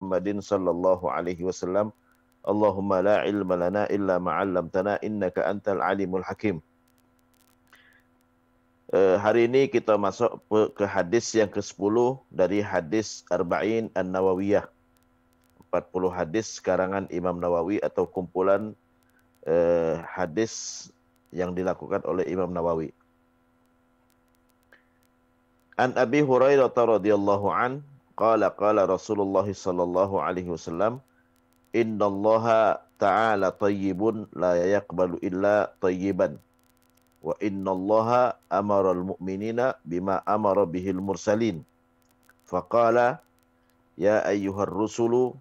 Muhammadin sallallahu alaihi wasallam. Allahumma la ilma lana illa ma 'allamtana innaka antal alimul hakim. Hari ini kita masuk ke hadis yang ke-10 dari hadis Arba'in An-Nawawiyah. 40 hadis karangan Imam Nawawi atau kumpulan hadis yang dilakukan oleh Imam Nawawi. An Abi Hurairah radhiyallahu an qala Rasulullah sallallahu alaihi wasallam, innallaha ta'ala tayyibun la yaqbalu illa tayyiban. Wa innallaha amara al-mu'minina bima amara bihil mursalin. Faqala ya ayyuhar rusulu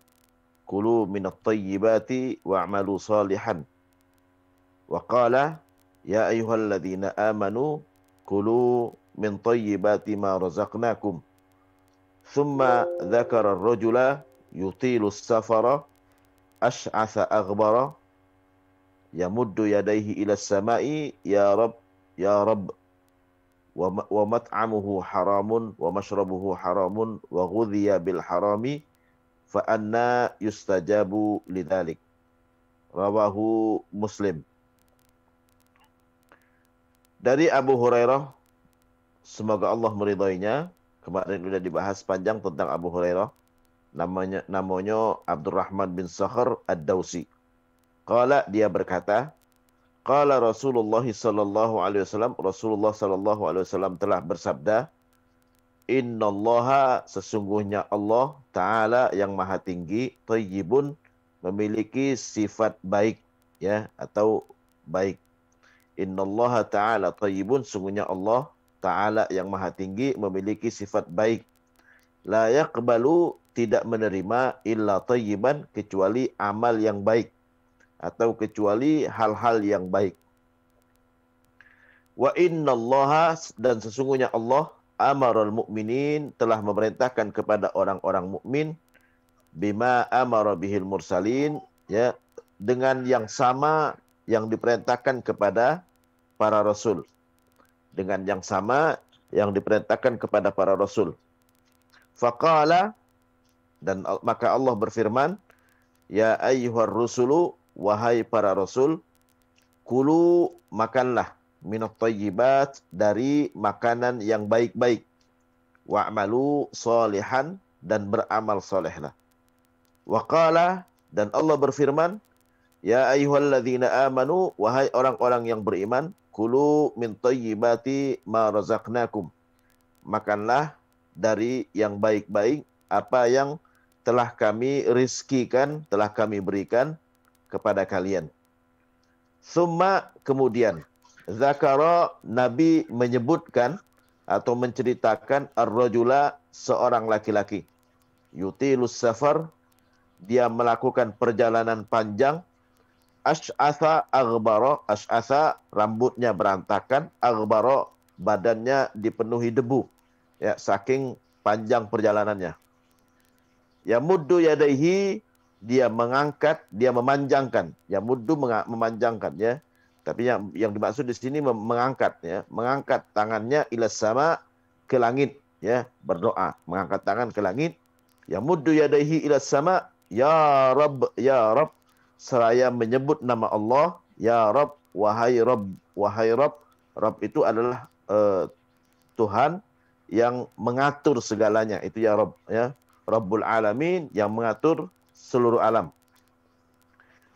kulu minat tayyibati wa'malu salihan. Wa qala ya ayyuhalladzina amanu kulu min tayyibati ma razaqnakum. Thumma dzakara ar-rajula yutilu as-safara ash'atha aghbara yamuddu yadayhi ila as-sama'i ya rab wa mat'amuhu haramun wa mashrabuhu haramun wa ghudhiya bil harami fa anna yustajabu lidzalik. Rawahu Muslim. Dari Abu Hurairah, semoga Allah meridainya. Kemarin sudah dibahas panjang tentang Abu Hurairah. Namanya Abdurrahman bin Sakhr Ad-Dausi. Qala, dia berkata, qala Rasulullah sallallahu alaihi wasallam, Rasulullah sallallahu alaihi wasallam telah bersabda, innallaha, sesungguhnya Allah Ta'ala yang maha tinggi, thayyibun, memiliki sifat baik, ya, atau baik. Innallaha Ta'ala thayyibun, sesungguhnya Allah Ta'ala yang maha tinggi memiliki sifat baik. La yaqbalu, tidak menerima, illa thayyiban, kecuali amal yang baik atau kecuali hal-hal yang baik. Wa innallaha, dan sesungguhnya Allah, amaral mu'minin, telah memerintahkan kepada orang-orang mukmin, bima amara bihil mursalin, ya, dengan yang sama yang diperintahkan kepada para rasul. Dengan yang sama yang diperintahkan kepada para rasul. Faqala, dan maka Allah berfirman, ya ayyuhar rusulu, wahai para rasul, kulu, makanlah, minat thayyibat, dari makanan yang baik-baik, wa'malu salihan, dan beramal solehlah. Waqala, dan Allah berfirman, ya ayyuhalladzina amanu, wahai orang-orang yang beriman, kulu min thayyibati ma razaqnakum, makanlah dari yang baik-baik apa yang telah kami rizkikan, telah kami berikan kepada kalian. Summa, kemudian, zakara, Nabi menyebutkan atau menceritakan ar-rajula, seorang laki-laki, yutilus safar, dia melakukan perjalanan panjang, ash'atha aghbara, ash'atha, rambutnya berantakan, aghbara, badannya dipenuhi debu, ya, saking panjang perjalanannya. Yamuddu yadaihi, dia mengangkat, dia memanjangkan. Yamuddu, memanjangkan, ya. Tapi yang dimaksud di sini mengangkat, ya, mengangkat tangannya ila sama, ke langit, ya, berdoa, mengangkat tangan ke langit. Yamuddu yadaihi ila sama, ya Rabb, ya Rabb, seraya menyebut nama Allah, ya Rabb, wahai Rabb, wahai Rabb. Rabb itu adalah Tuhan yang mengatur segalanya, itu ya Rabb, ya. Rabbul alamin, yang mengatur seluruh alam.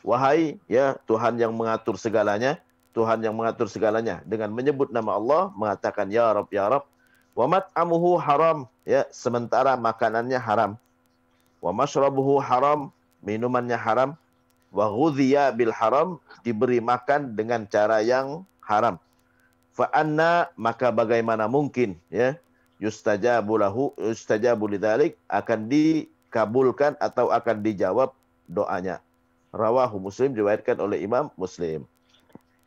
Wahai, ya, Tuhan yang mengatur segalanya, Tuhan yang mengatur segalanya, dengan menyebut nama Allah, mengatakan ya Rabb, ya Rabb. Wa mat'amuhu haram, ya, sementara makanannya haram. Wa mashrabuhu haram, minumannya haram. Wa ghudhiya bil haram, diberi makan dengan cara yang haram. Fa anna, maka bagaimana mungkin, ya, yustajabu lahu, yustajabu lidzalik, akan dikabulkan atau akan dijawab doanya. Rawahu Muslim, diriwayatkan oleh Imam Muslim.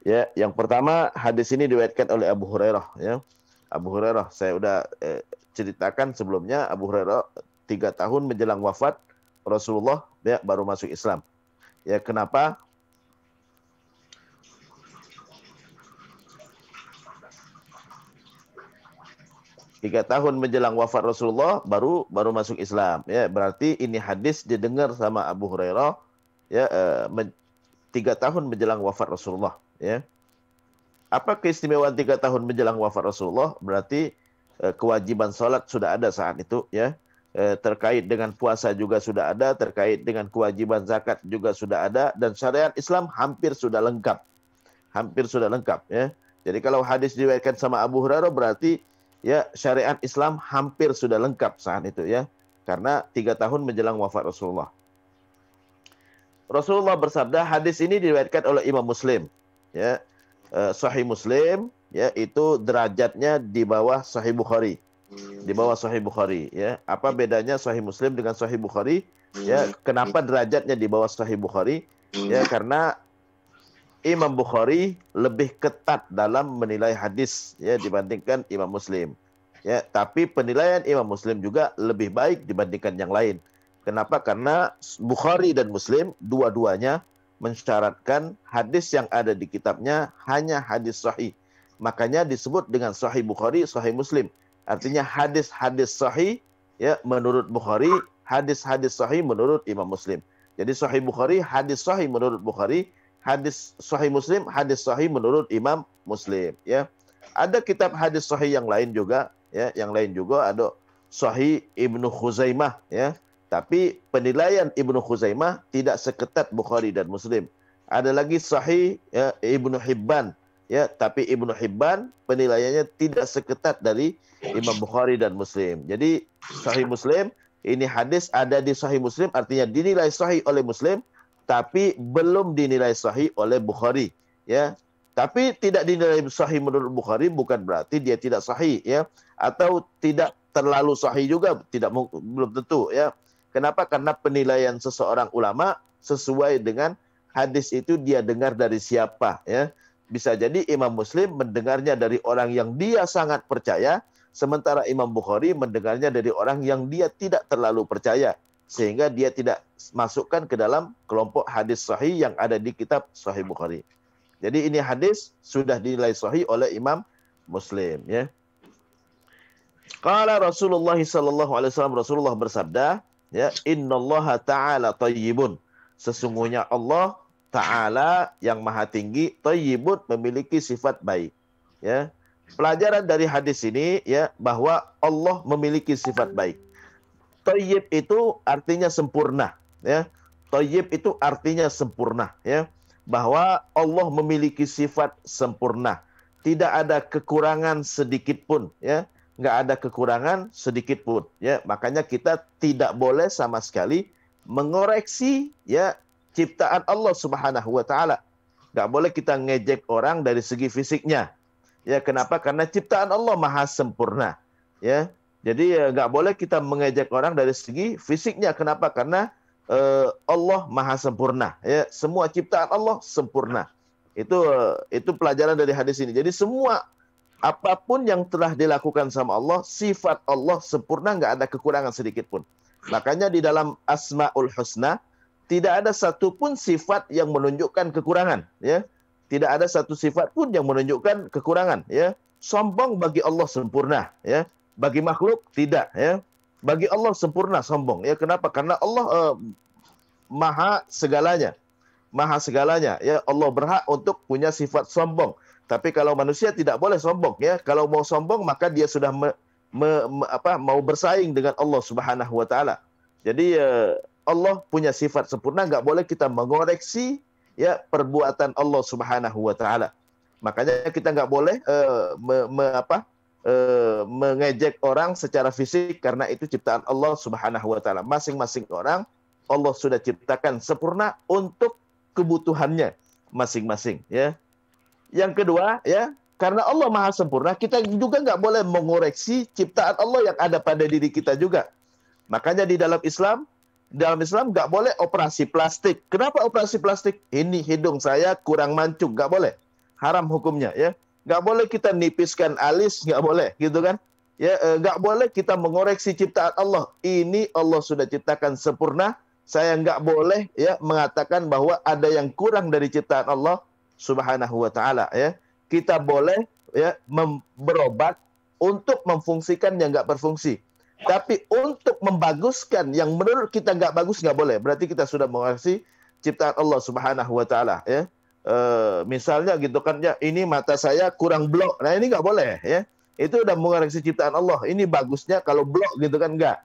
Ya, yang pertama, hadis ini diriwayatkan oleh Abu Hurairah, ya. Abu Hurairah, saya udah ceritakan sebelumnya, Abu Hurairah 3 tahun menjelang wafat Rasulullah, ya, baru masuk Islam. Ya, kenapa? 3 tahun menjelang wafat Rasulullah baru masuk Islam. Ya, berarti ini hadis didengar sama Abu Hurairah ya 3 tahun menjelang wafat Rasulullah. Ya. Apa keistimewaan 3 tahun menjelang wafat Rasulullah? Berarti kewajiban salat sudah ada saat itu. Ya. Terkait dengan puasa juga sudah ada, terkait dengan kewajiban zakat juga sudah ada, dan syariat Islam hampir sudah lengkap. Hampir sudah lengkap. Ya. Jadi kalau hadis diriwayatkan sama Abu Hurairah berarti ya syariat Islam hampir sudah lengkap saat itu ya. Karena 3 tahun menjelang wafat Rasulullah. Rasulullah bersabda, hadis ini diriwayatkan oleh Imam Muslim. Ya, Sahih Muslim, ya itu derajatnya di bawah Sahih Bukhari. Di bawah Sahih Bukhari. Ya, apa bedanya Sahih Muslim dengan Sahih Bukhari? Ya, kenapa derajatnya di bawah Sahih Bukhari? Ya, karena Imam Bukhari lebih ketat dalam menilai hadis ya dibandingkan Imam Muslim. Ya, tapi penilaian Imam Muslim juga lebih baik dibandingkan yang lain. Kenapa? Karena Bukhari dan Muslim dua-duanya mensyaratkan hadis yang ada di kitabnya hanya hadis sahih. Makanya disebut dengan Sahih Bukhari, Sahih Muslim. Artinya hadis-hadis sahih ya menurut Bukhari, hadis-hadis sahih menurut Imam Muslim. Jadi Sahih Bukhari, hadis sahih menurut Bukhari, hadis Sahih Muslim, hadis sahih menurut Imam Muslim. Ya, ada kitab hadis sahih yang lain juga. Ya, yang lain juga ada Sahih Ibnu Khuzaimah. Ya, tapi penilaian Ibnu Khuzaimah tidak seketat Bukhari dan Muslim. Ada lagi Sahih ya, Ibnu Hibban. Ya, tapi Ibnu Hibban penilaiannya tidak seketat dari Imam Bukhari dan Muslim. Jadi Sahih Muslim, ini hadis ada di Sahih Muslim, artinya dinilai sahih oleh Muslim, tapi belum dinilai sahih oleh Bukhari. Ya, tapi tidak dinilai sahih menurut Bukhari bukan berarti dia tidak sahih. Ya, atau tidak terlalu sahih juga, belum tentu. Ya, kenapa? Karena penilaian seseorang ulama sesuai dengan hadis itu dia dengar dari siapa. Ya, bisa jadi Imam Muslim mendengarnya dari orang yang dia sangat percaya, sementara Imam Bukhari mendengarnya dari orang yang dia tidak terlalu percaya, sehingga dia tidak masukkan ke dalam kelompok hadis sahih yang ada di kitab Sahih Bukhari. Jadi ini hadis sudah dinilai sahih oleh Imam Muslim. Ya. Qala Rasulullah sallallahu alaihi wasallam, Rasulullah bersabda, ya, innallaha ta'ala thayyibun. Sesungguhnya Allah Ta'ala yang maha tinggi, thayyibun, memiliki sifat baik. Ya. Pelajaran dari hadis ini ya bahwa Allah memiliki sifat baik. Thayyib itu artinya sempurna. Ya. Thayyib itu artinya sempurna. Ya. Bahwa Allah memiliki sifat sempurna. Tidak ada kekurangan sedikit pun. Ya. Nggak ada kekurangan sedikit pun. Ya. Makanya kita tidak boleh sama sekali mengoreksi ya ciptaan Allah Subhanahu wa taala. Enggak boleh kita ngejek orang dari segi fisiknya. Ya, kenapa? Karena ciptaan Allah maha sempurna. Ya. Jadi enggak boleh kita mengejek orang dari segi fisiknya. Kenapa? Karena Allah maha sempurna. Ya, semua ciptaan Allah sempurna. Itu pelajaran dari hadis ini. Jadi semua apapun yang telah dilakukan sama Allah, sifat Allah sempurna, enggak ada kekurangan sedikit pun. Makanya di dalam Asmaul Husna tidak ada satupun sifat yang menunjukkan kekurangan, ya. Tidak ada satu sifat pun yang menunjukkan kekurangan, ya. Sombong bagi Allah sempurna, ya. Bagi makhluk tidak, ya. Bagi Allah sempurna sombong, ya. Kenapa? Karena Allah maha segalanya. Maha segalanya, ya. Allah berhak untuk punya sifat sombong. Tapi kalau manusia tidak boleh sombong, ya. Kalau mau sombong maka dia sudah mau bersaing dengan Allah Subhanahu wa taala. Jadi Allah punya sifat sempurna, nggak boleh kita mengoreksi ya perbuatan Allah Subhanahu wa taala. Makanya kita nggak boleh mengejek orang secara fisik karena itu ciptaan Allah Subhanahu wa taala. Masing-masing orang Allah sudah ciptakan sempurna untuk kebutuhannya masing-masing, ya. Yang kedua, ya, karena Allah maha sempurna, kita juga nggak boleh mengoreksi ciptaan Allah yang ada pada diri kita juga. Makanya di dalam Islam nggak boleh operasi plastik. Kenapa operasi plastik? Ini hidung saya kurang mancung, nggak boleh. Haram hukumnya, ya. Nggak boleh kita nipiskan alis, nggak boleh, gitu kan? Ya, nggak boleh kita mengoreksi ciptaan Allah. Ini Allah sudah ciptakan sempurna. Saya nggak boleh ya mengatakan bahwa ada yang kurang dari ciptaan Allah Subhanahu wa taala, ya. Kita boleh ya berobat untuk memfungsikan yang nggak berfungsi. Tapi untuk membaguskan yang menurut kita nggak bagus nggak boleh. Berarti kita sudah mengoreksi ciptaan Allah Subhanahu wa taala ya. Misalnya gitu kan ya, ini mata saya kurang blok. Nah, ini nggak boleh ya. Itu udah mengoreksi ciptaan Allah. Ini bagusnya kalau blok gitu kan enggak.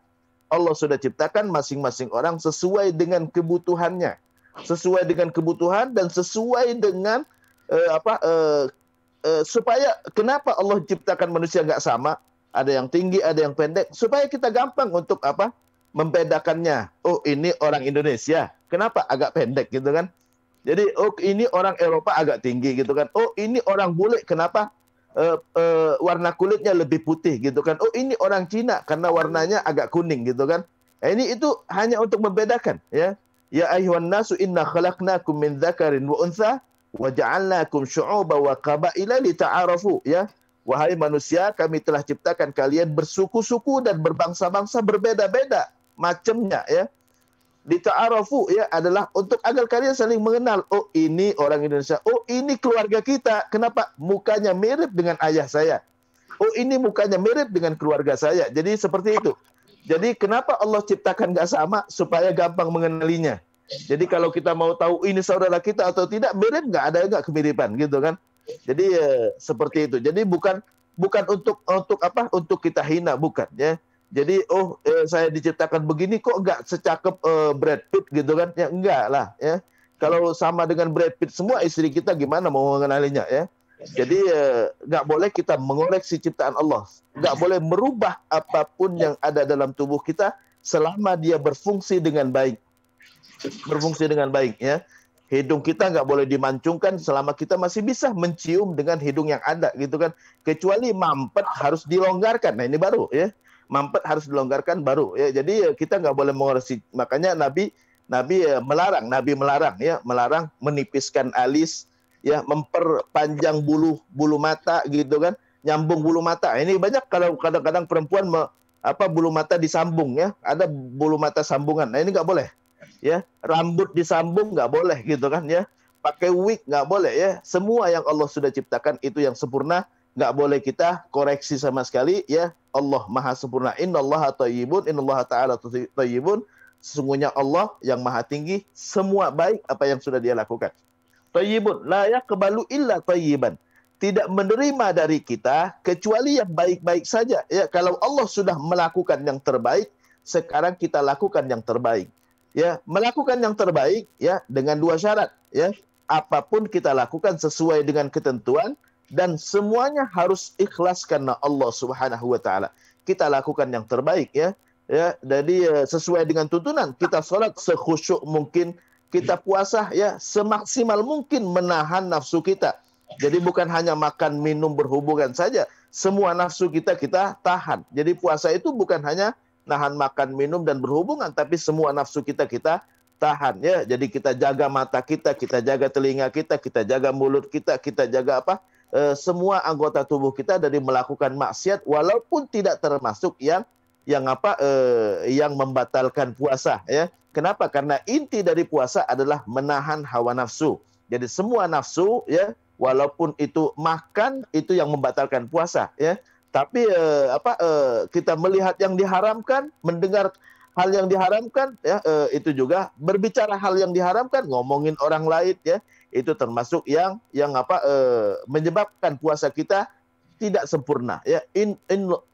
Allah sudah ciptakan masing-masing orang sesuai dengan kebutuhannya. Sesuai dengan kebutuhan dan sesuai dengan supaya kenapa Allah ciptakan manusia nggak sama? Ada yang tinggi, ada yang pendek, supaya kita gampang untuk membedakannya. Oh, ini orang Indonesia, kenapa agak pendek gitu kan? Jadi, oh ini orang Eropa agak tinggi gitu kan? Oh, ini orang bule, kenapa warna kulitnya lebih putih gitu kan? Oh, ini orang Cina karena warnanya agak kuning gitu kan? Nah, ini itu hanya untuk membedakan ya. Ya ayyuhan nasu inna khalaqnakum min dzakarin wa untha wa ja'alnakum syu'uban wa qabaila lita'arafu ya. Wahai manusia, kami telah ciptakan kalian bersuku-suku dan berbangsa-bangsa berbeda-beda macamnya ya. Dita'arafu ya adalah untuk agar kalian saling mengenal. Oh, ini orang Indonesia. Oh, ini keluarga kita. Kenapa? Mukanya mirip dengan ayah saya. Oh, ini mukanya mirip dengan keluarga saya. Jadi seperti itu. Jadi kenapa Allah ciptakan nggak sama? Supaya gampang mengenalinya. Jadi kalau kita mau tahu ini saudara kita atau tidak, mirip nggak? Ada nggak kemiripan gitu kan? Jadi seperti itu. Jadi bukan untuk kita hina, bukan ya. Jadi saya diciptakan begini kok nggak secakep Brad Pitt gitu kan? Ya enggak lah ya. Kalau sama dengan Brad Pitt semua istri kita gimana mau mengenalinya ya? Jadi nggak boleh kita mengoreksi ciptaan Allah. Nggak boleh merubah apapun yang ada dalam tubuh kita selama dia berfungsi dengan baik. Berfungsi dengan baik ya. Hidung kita nggak boleh dimancungkan selama kita masih bisa mencium dengan hidung yang ada gitu kan. Kecuali mampet harus dilonggarkan. Nah ini baru ya. Mampet harus dilonggarkan baru ya. Jadi kita nggak boleh mengoreksi. Makanya Nabi melarang menipiskan alis ya, memperpanjang bulu mata gitu kan, nyambung bulu mata. Ini banyak kalau kadang-kadang perempuan bulu mata disambung ya. Ada bulu mata sambungan. Nah ini nggak boleh. Ya, rambut disambung nggak boleh gitu kan ya, pakai wig nggak boleh ya. Semua yang Allah sudah ciptakan itu yang sempurna, nggak boleh kita koreksi sama sekali ya. Allah maha sempurna. Innallaha thayyibun, innallaha ta'ala thayyibun. Sesungguhnya Allah yang maha tinggi, semua baik apa yang sudah dia lakukan. Thayyibun, la yaqbalu illa thayyiban. Tidak menerima dari kita kecuali yang baik-baik saja ya. Kalau Allah sudah melakukan yang terbaik, sekarang kita lakukan yang terbaik. Ya, melakukan yang terbaik ya dengan dua syarat ya. Apapun kita lakukan sesuai dengan ketentuan dan semuanya harus ikhlas karena Allah Subhanahu wa taala. Kita lakukan yang terbaik ya. Ya, jadi sesuai dengan tuntunan. Kita salat sekhusyuk mungkin, kita puasa ya semaksimal mungkin menahan nafsu kita. Jadi bukan hanya makan, minum, berhubungan saja. Semua nafsu kita tahan. Jadi puasa itu bukan hanya nahan makan, minum, dan berhubungan, tapi semua nafsu kita tahan ya. Jadi kita jaga mata kita jaga telinga kita jaga mulut kita jaga semua anggota tubuh kita dari melakukan maksiat walaupun tidak termasuk yang membatalkan puasa ya. Kenapa? Karena inti dari puasa adalah menahan hawa nafsu. Jadi semua nafsu ya, walaupun itu makan itu yang membatalkan puasa ya. Tapi kita melihat yang diharamkan, mendengar hal yang diharamkan, ya itu juga berbicara hal yang diharamkan, ngomongin orang lain, ya itu termasuk yang menyebabkan puasa kita tidak sempurna. Ya,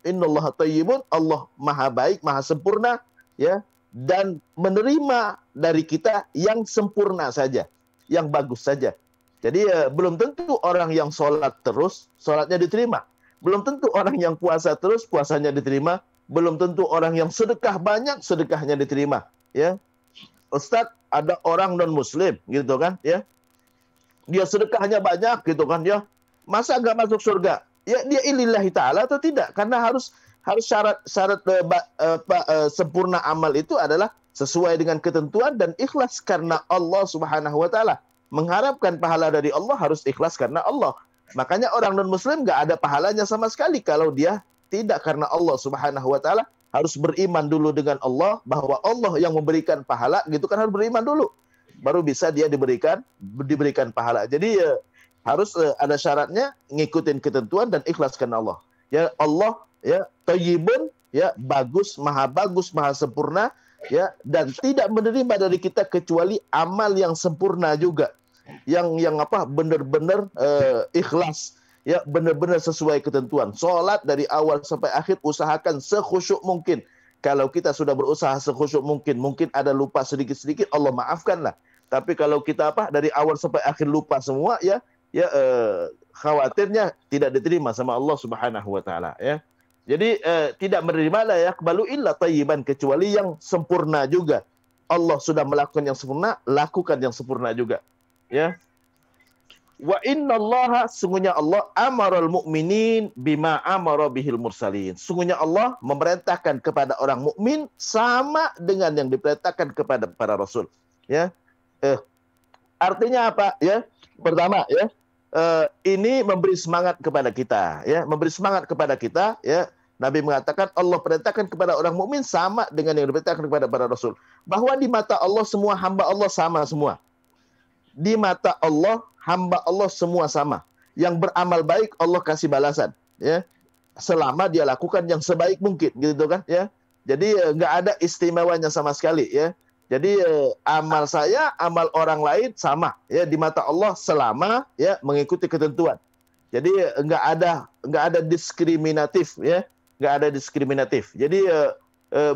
innallaha thayyibun, Allah maha baik, maha sempurna, ya, dan menerima dari kita yang sempurna saja, yang bagus saja. Jadi belum tentu orang yang sholat terus, sholatnya diterima. Belum tentu orang yang puasa terus, puasanya diterima. Belum tentu orang yang sedekah banyak, sedekahnya diterima. Ya, Ustadz, ada orang non Muslim, gitu kan? Ya, dia sedekahnya banyak, gitu kan? Ya, masa nggak masuk surga? Ya, dia ilillahi ta'ala atau tidak? Karena harus syarat sempurna amal itu adalah sesuai dengan ketentuan dan ikhlas karena Allah Subhanahu Wa Taala. Mengharapkan pahala dari Allah harus ikhlas karena Allah. Makanya orang non-muslim nggak ada pahalanya sama sekali kalau dia tidak karena Allah Subhanahu Wa Taala. Harus beriman dulu dengan Allah bahwa Allah yang memberikan pahala, gitu kan, harus beriman dulu. Baru bisa dia diberikan pahala. Jadi harus ada syaratnya, ngikutin ketentuan dan ikhlas karena Allah. Ya Allah ya thayyibun ya bagus, maha sempurna ya, dan tidak menerima dari kita kecuali amal yang sempurna juga. Yang apa benar-benar ikhlas ya, benar-benar sesuai ketentuan. Salat dari awal sampai akhir usahakan sekhusyuk mungkin. Kalau kita sudah berusaha sekhusyuk mungkin, mungkin ada lupa sedikit-sedikit, Allah maafkanlah. Tapi kalau kita dari awal sampai akhir lupa semua ya, khawatirnya tidak diterima sama Allah Subhanahu wa taala ya. Jadi tidak menerima la yaqbalu illa thayyiban, kecuali yang sempurna juga. Allah sudah melakukan yang sempurna, lakukan yang sempurna juga. Ya. Wa innallaha, sungguhnya Allah amaral mu'minin bima amara bihil mursalin. Sungguhnya Allah memerintahkan kepada orang mukmin sama dengan yang diperintahkan kepada para rasul. Ya. Artinya apa? Ya. Pertama ya, ini memberi semangat kepada kita ya, memberi semangat kepada kita ya. Nabi mengatakan Allah perintahkan kepada orang mukmin sama dengan yang diperintahkan kepada para rasul. Bahwa di mata Allah semua hamba Allah sama semua. Di mata Allah hamba Allah semua sama. Yang beramal baik Allah kasih balasan ya, selama dia lakukan yang sebaik mungkin gitu kan ya. Jadi nggak ada istimewanya sama sekali ya. Jadi amal saya, amal orang lain sama ya di mata Allah selama ya mengikuti ketentuan. Jadi nggak ada diskriminatif ya, nggak ada diskriminatif. Jadi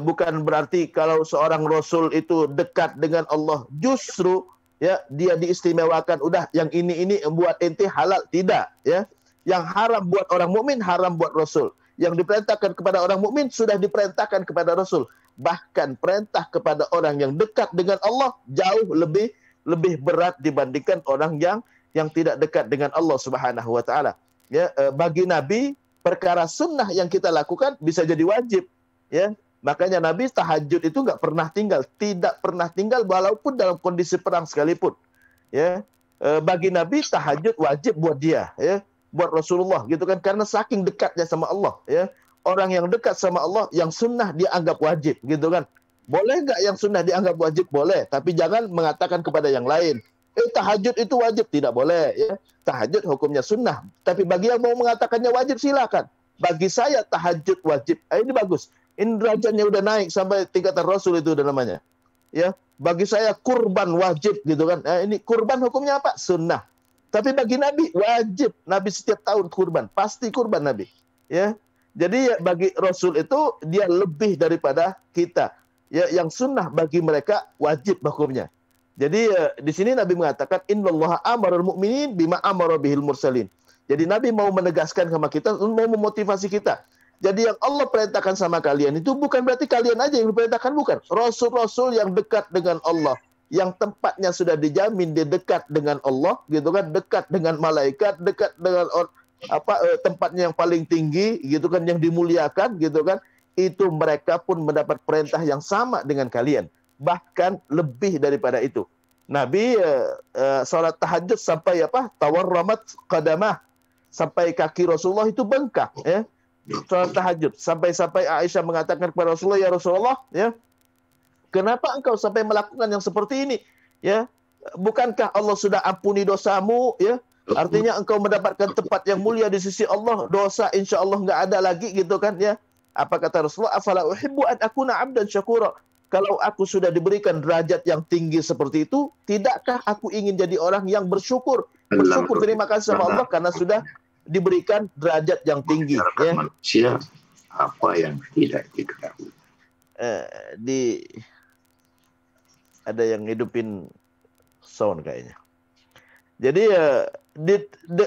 bukan berarti kalau seorang rasul itu dekat dengan Allah justru ya dia diistimewakan, udah yang ini buat ente halal, tidak ya. Yang haram buat orang mukmin haram buat rasul. Yang diperintahkan kepada orang mukmin sudah diperintahkan kepada rasul. Bahkan perintah kepada orang yang dekat dengan Allah jauh lebih berat dibandingkan orang yang tidak dekat dengan Allah Subhanahu wa taala. Ya, bagi Nabi perkara sunnah yang kita lakukan bisa jadi wajib ya. Makanya Nabi tahajud itu nggak pernah tinggal, tidak pernah tinggal walaupun dalam kondisi perang sekalipun. Ya, bagi Nabi tahajud wajib buat dia, ya, buat Rasulullah gitu kan, karena saking dekatnya sama Allah. Ya, orang yang dekat sama Allah, yang sunnah dia anggap wajib gitu kan. Boleh nggak yang sunnah dianggap wajib? Boleh, tapi jangan mengatakan kepada yang lain. Tahajud itu wajib, tidak boleh. Ya, tahajud hukumnya sunnah. Tapi bagi yang mau mengatakannya wajib silakan. Bagi saya tahajud wajib. Ini bagus. Ini derajatnya udah naik sampai tingkatan Rasul itu udah namanya. Ya, bagi saya kurban wajib gitu kan. Ini kurban hukumnya apa? Sunnah. Tapi bagi Nabi wajib. Nabi setiap tahun kurban, pasti kurban Nabi. Ya, jadi ya, bagi Rasul itu dia lebih daripada kita. Ya, yang sunnah bagi mereka wajib hukumnya. Jadi di sini Nabi mengatakan innallaha amarul mu'minin bima amara bihil mursalin. Jadi Nabi mau menegaskan sama kita, mau memotivasi kita. Jadi yang Allah perintahkan sama kalian itu bukan berarti kalian aja yang diperintahkan, bukan. Rasul-rasul yang dekat dengan Allah, yang tempatnya sudah dijamin dia dekat dengan Allah, gitu kan, dekat dengan malaikat, dekat dengan tempatnya yang paling tinggi, gitu kan, yang dimuliakan, gitu kan. Itu mereka pun mendapat perintah yang sama dengan kalian, bahkan lebih daripada itu. Nabi salat tahajud sampai tawarramat qadamah, sampai kaki Rasulullah itu bengkak ya. Salat tahajud sampai Aisyah mengatakan kepada Rasulullah, ya Rasulullah, ya, kenapa engkau sampai melakukan yang seperti ini? Ya, bukankah Allah sudah ampuni dosamu? Ya, artinya engkau mendapatkan tempat yang mulia di sisi Allah, dosa insya Allah nggak ada lagi gitu kan ya. Apa kata Rasulullah? Afala uhibbu an akuna abdan syakura. Kalau aku sudah diberikan derajat yang tinggi seperti itu, tidakkah aku ingin jadi orang yang bersyukur? Bersyukur, terima kasih sama Allah karena sudah diberikan derajat yang tinggi. Ya. Manusia apa yang tidak diketahui. Ada yang hidupin sound kayaknya. Jadi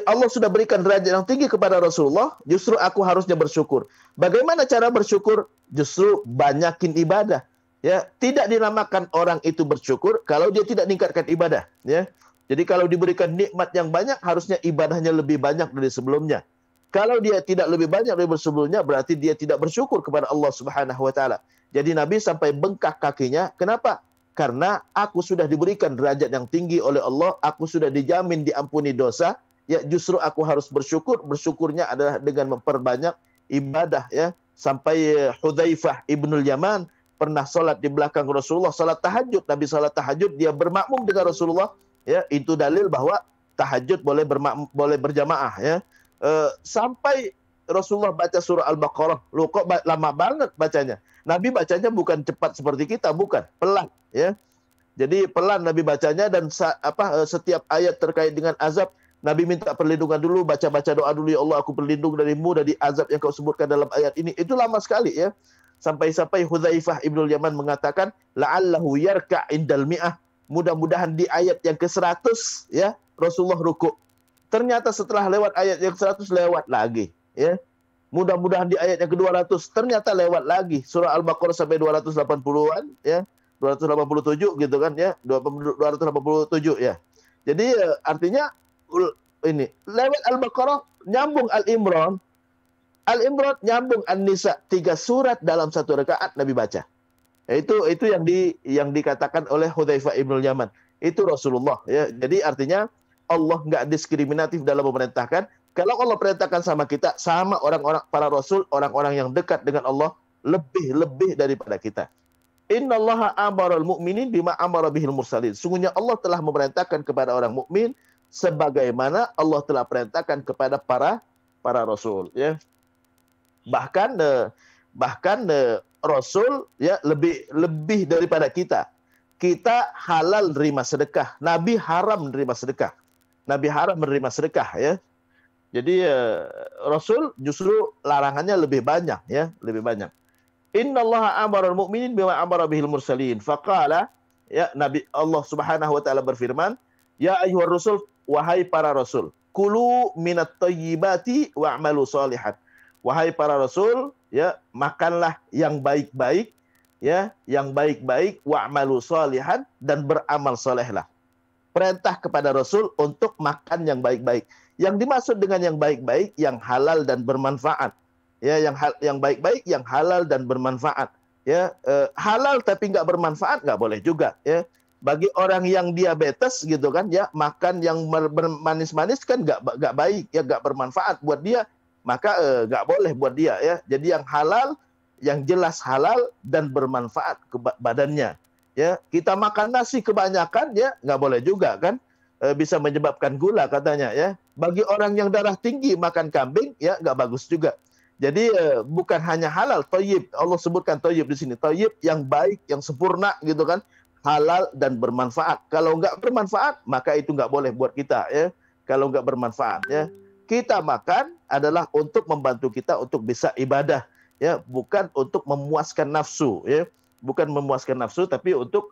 Allah sudah berikan derajat yang tinggi kepada Rasulullah, justru aku harusnya bersyukur. Bagaimana cara bersyukur? Justru banyakin ibadah. Ya, tidak dinamakan orang itu bersyukur kalau dia tidak meningkatkan ibadah. Ya. Jadi kalau diberikan nikmat yang banyak, harusnya ibadahnya lebih banyak dari sebelumnya. Kalau dia tidak lebih banyak dari sebelumnya, berarti dia tidak bersyukur kepada Allah Subhanahu wa taala. Jadi Nabi sampai bengkak kakinya. Kenapa? Karena aku sudah diberikan derajat yang tinggi oleh Allah, aku sudah dijamin diampuni dosa, ya justru aku harus bersyukur. Bersyukurnya adalah dengan memperbanyak ibadah ya. Sampai Hudzaifah ibnul Yaman pernah salat di belakang Rasulullah, salat tahajud. Nabi salat tahajud, dia bermakmum dengan Rasulullah. Ya, itu dalil bahwa tahajud boleh berjamaah ya. Sampai Rasulullah baca surah Al-Baqarah, loh kok lama banget bacanya? Nabi bacanya bukan cepat seperti kita, bukan, pelan ya. Jadi pelan Nabi bacanya, dan setiap ayat terkait dengan azab Nabi minta perlindungan dulu, baca-baca doa dulu, ya Allah aku berlindung darimu dari azab yang kau sebutkan dalam ayat ini. Itu lama sekali ya. Sampai-sampai Hudzaifah Ibnul Yaman mengatakan la'allahu yarka' indal mi'ah. Mudah-mudahan di ayat yang ke-100 ya Rasulullah rukuk. Ternyata setelah lewat ayat yang ke-100 lewat lagi ya. Mudah-mudahan di ayat yang ke-200 ternyata lewat lagi. Surah Al-Baqarah sampai 280-an ya. 287 gitu kan ya, 287 ya. Jadi artinya ini lewat Al-Baqarah nyambung Al-Imran, Al-Imran nyambung An-Nisa, 3 surat dalam satu rakaat Nabi baca. Itu yang dikatakan oleh Hudzaifah Ibnul Yaman. Itu Rasulullah ya. Jadi artinya Allah nggak diskriminatif dalam memerintahkan. Kalau Allah perintahkan sama kita, sama orang-orang para rasul, orang-orang yang dekat dengan Allah lebih daripada kita. Innallaha amaral mu'minin bima amara bihil mursalin. Sungguhnya Allah telah memerintahkan kepada orang mukmin sebagaimana Allah telah perintahkan kepada para rasul ya. Bahkan rasul ya lebih daripada kita. Kita halal menerima sedekah, Nabi haram menerima sedekah. Nabi haram menerima sedekah ya. Jadi rasul justru larangannya lebih banyak ya, lebih banyak. Innallaha amaral mu'minin bima amara bihil mursalin. Faqala ya Nabi Allah Subhanahu wa taala berfirman, ya ayyuhar rusul, wahai para rasul, kulu minat thayyibati wa'malu shalihan. Wahai para rasul, ya makanlah yang baik-baik ya, yang baik-baik, wa'malu shalihan, dan beramal salehlah. Perintah kepada rasul untuk makan yang baik-baik. Yang dimaksud dengan yang baik-baik yang halal dan bermanfaat. Ya, yang baik-baik, yang halal dan bermanfaat. Ya, halal tapi nggak bermanfaat nggak boleh juga. Ya, bagi orang yang diabetes gitu kan, ya makan yang manis-manis kan nggak baik, ya nggak bermanfaat buat dia, maka nggak boleh buat dia. Ya, jadi yang halal, yang jelas halal dan bermanfaat ke badannya. Ya, kita makan nasi kebanyakan, ya nggak boleh juga kan, bisa menyebabkan gula katanya. Ya, bagi orang yang darah tinggi makan kambing, ya nggak bagus juga. Jadi bukan hanya halal, thayyib. Allah sebutkan thayyib di sini. Thayyib yang baik, yang sempurna gitu kan. Halal dan bermanfaat. Kalau nggak bermanfaat, maka itu nggak boleh buat kita ya. Kalau nggak bermanfaat ya. Kita makan adalah untuk membantu kita untuk bisa ibadah ya, bukan untuk memuaskan nafsu ya. Bukan memuaskan nafsu, tapi untuk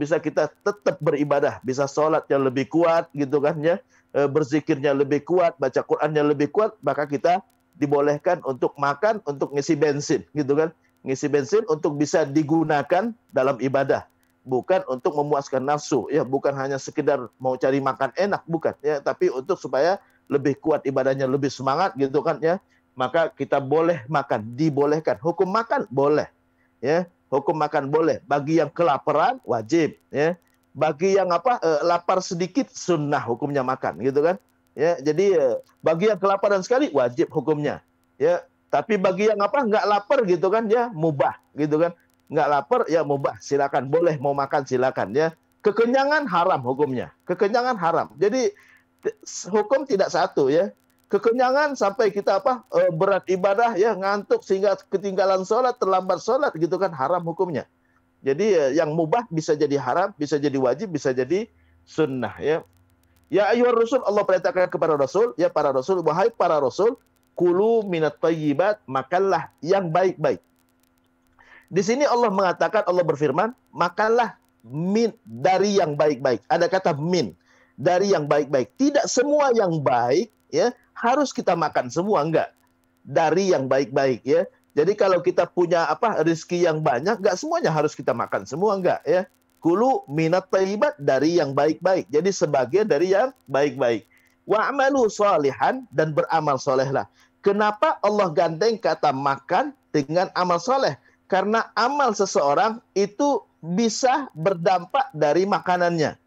bisa kita tetap beribadah, bisa sholat yang lebih kuat gitu kan ya. Berzikirnya lebih kuat, baca Qur'annya lebih kuat, maka kita dibolehkan untuk makan, untuk ngisi bensin gitu kan, ngisi bensin untuk bisa digunakan dalam ibadah, bukan untuk memuaskan nafsu ya, bukan hanya sekedar mau cari makan enak, bukan ya, tapi untuk supaya lebih kuat ibadahnya, lebih semangat gitu kan ya. Maka kita boleh makan, dibolehkan. Hukum makan boleh ya, hukum makan boleh. Bagi yang kelaparan wajib ya, bagi yang lapar sedikit sunnah hukumnya makan gitu kan. Ya, jadi bagi yang kelaparan sekali wajib hukumnya. Ya, tapi bagi yang nggak lapar gitu kan ya, mubah gitu kan. Nggak lapar ya mubah, silakan, boleh mau makan silakan ya. Kekenyangan haram hukumnya. Kekenyangan haram. Jadi hukum tidak satu ya. Kekenyangan sampai kita berat ibadah ya, ngantuk sehingga ketinggalan sholat, terlambat sholat gitu kan, haram hukumnya. Jadi yang mubah bisa jadi haram, bisa jadi wajib, bisa jadi sunnah ya. Ya ayyuhar rasul, Allah perintahkan kepada rasul, ya para rasul, wahai para rasul, kulu minat thayyibat, makanlah yang baik-baik. Di sini Allah mengatakan, Allah berfirman, makanlah dari yang baik-baik. Ada kata min, dari yang baik-baik. Tidak semua yang baik ya harus kita makan semua, enggak. Dari yang baik-baik ya. Jadi kalau kita punya rezeki yang banyak, enggak semuanya harus kita makan semua, enggak ya. Kulu minat thayyibat, dari yang baik-baik. Jadi sebagian dari yang baik-baik. Wa'malu shalihan, dan beramal solehlah. Kenapa Allah gandeng kata makan dengan amal soleh? Karena amal seseorang itu bisa berdampak dari makanannya.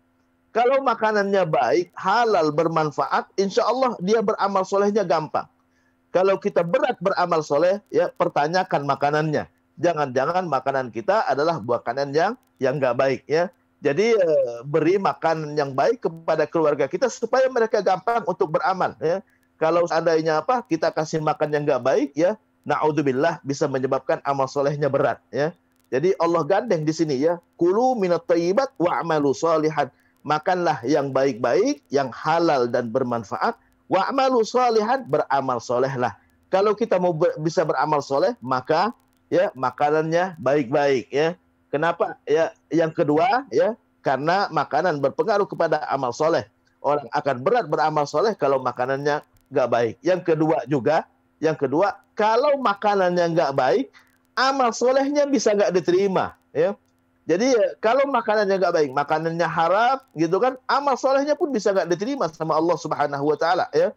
Kalau makanannya baik, halal, bermanfaat, insya Allah dia beramal solehnya gampang. Kalau kita berat beramal soleh, ya pertanyakan makanannya. Jangan-jangan makanan kita adalah makanan yang nggak baik ya. Jadi beri makanan yang baik kepada keluarga kita supaya mereka gampang untuk beramal ya. kalau seandainya kita kasih makan yang nggak baik, ya naudzubillah bisa menyebabkan amal solehnya berat, ya. Jadi Allah gandeng di sini, ya, kulu minat thayyibat wa'malu shalihan, makanlah yang baik-baik, yang halal dan bermanfaat, wa'malu shalihan, beramal solehlah. Kalau kita mau bisa beramal soleh, maka ya makanannya baik-baik, ya. Kenapa? Ya, yang kedua, ya, karena makanan berpengaruh kepada amal soleh. Orang akan berat beramal soleh kalau makanannya nggak baik. Yang kedua, kalau makanannya nggak baik, amal solehnya bisa nggak diterima, ya. Jadi kalau makanannya nggak baik, makanannya haram, gitu kan, amal solehnya pun bisa nggak diterima sama Allah Subhanahu Wa Taala, ya.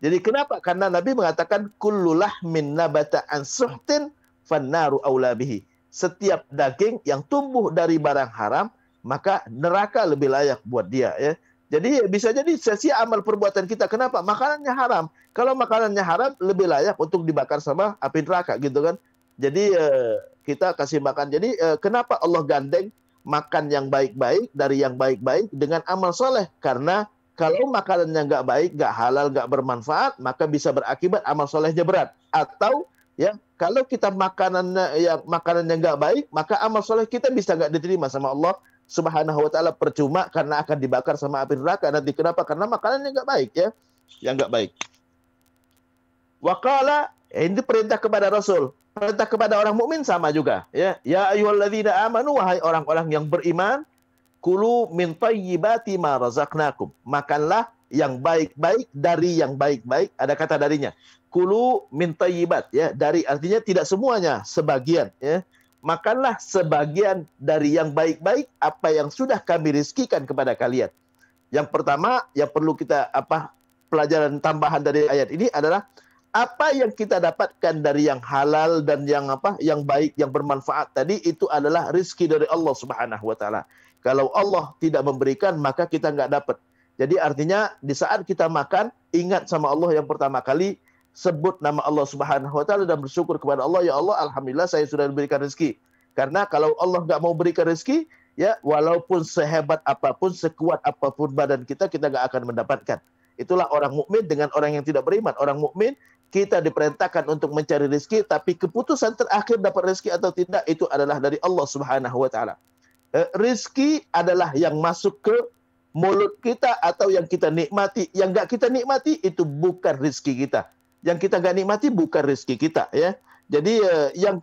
Jadi kenapa? Karena Nabi mengatakan kullu lahmin nabata an suhtin fannaru aula bihi. Setiap daging yang tumbuh dari barang haram, maka neraka lebih layak buat dia, ya. Jadi bisa jadi sia-sia amal perbuatan kita. Kenapa? Makanannya haram. Kalau makanannya haram, lebih layak untuk dibakar sama api neraka, gitu kan. Jadi kita kasih makan. Jadi kenapa Allah gandeng makan yang baik-baik dari yang baik-baik dengan amal soleh? Karena kalau makanannya nggak baik, nggak halal, nggak bermanfaat, maka bisa berakibat amal solehnya berat. Atau ya kalau kita makanannya nggak baik, maka amal soleh kita bisa nggak diterima sama Allah Subhanahu Wa Taala, percuma karena akan dibakar sama api neraka nanti. Kenapa? Karena makanannya nggak baik, ya, yang nggak baik. Waqala, ini perintah kepada Rasul, perintah kepada orang mukmin sama juga, ya. Ya ayyuhalladzina amanu, wahai orang-orang yang beriman, kulu min thayyibati ma razaqnakum, makanlah yang baik-baik dari yang baik-baik. Ada kata darinya. Kulu min thayyibat, ya, dari artinya tidak semuanya, sebagian, ya. Makanlah sebagian dari yang baik-baik apa yang sudah kami rizkikan kepada kalian. Yang pertama yang perlu kita pelajaran tambahan dari ayat ini adalah apa yang kita dapatkan dari yang halal dan yang yang baik, yang bermanfaat tadi, itu adalah rizki dari Allah Subhanahu Wa Taala. Kalau Allah tidak memberikan, maka kita nggak dapat. Jadi artinya di saat kita makan, ingat sama Allah yang pertama kali, sebut nama Allah Subhanahu Wa Taala dan bersyukur kepada Allah. Ya Allah, alhamdulillah saya sudah diberikan rezeki. Karena kalau Allah nggak mau berikan rezeki, ya walaupun sehebat apapun, sekuat apapun badan kita nggak akan mendapatkan. Itulah orang mukmin dengan orang yang tidak beriman. Orang mukmin kita diperintahkan untuk mencari rezeki, tapi keputusan terakhir dapat rezeki atau tidak itu adalah dari Allah Subhanahu Wa Taala. Rezeki adalah yang masuk ke mulut kita atau yang kita nikmati. Yang nggak kita nikmati itu bukan rezeki kita. Yang kita nggak nikmati bukan rezeki kita, ya. Jadi yang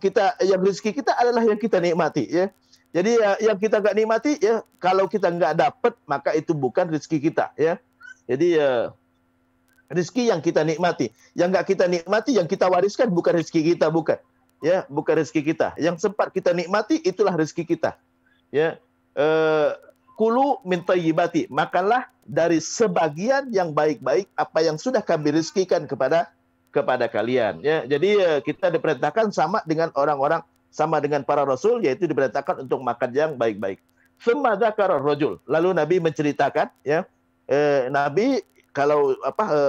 rezeki kita adalah yang kita nikmati, ya. Jadi yang kita nggak nikmati, ya, kalau kita nggak dapat maka itu bukan rezeki kita, ya. Jadi rezeki yang kita nikmati, yang nggak kita nikmati, yang kita wariskan bukan rezeki kita, bukan, ya, bukan rezeki kita. Yang sempat kita nikmati itulah rezeki kita, ya. Kulu min thayyibati, makanlah dari sebagian yang baik-baik apa yang sudah kami rizkikan kepada kalian, ya. Jadi kita diperintahkan sama dengan orang-orang, sama dengan para rasul, yaitu diperintahkan untuk makan yang baik-baik. Tsumma dzakara rajul, lalu Nabi menceritakan, ya, Nabi kalau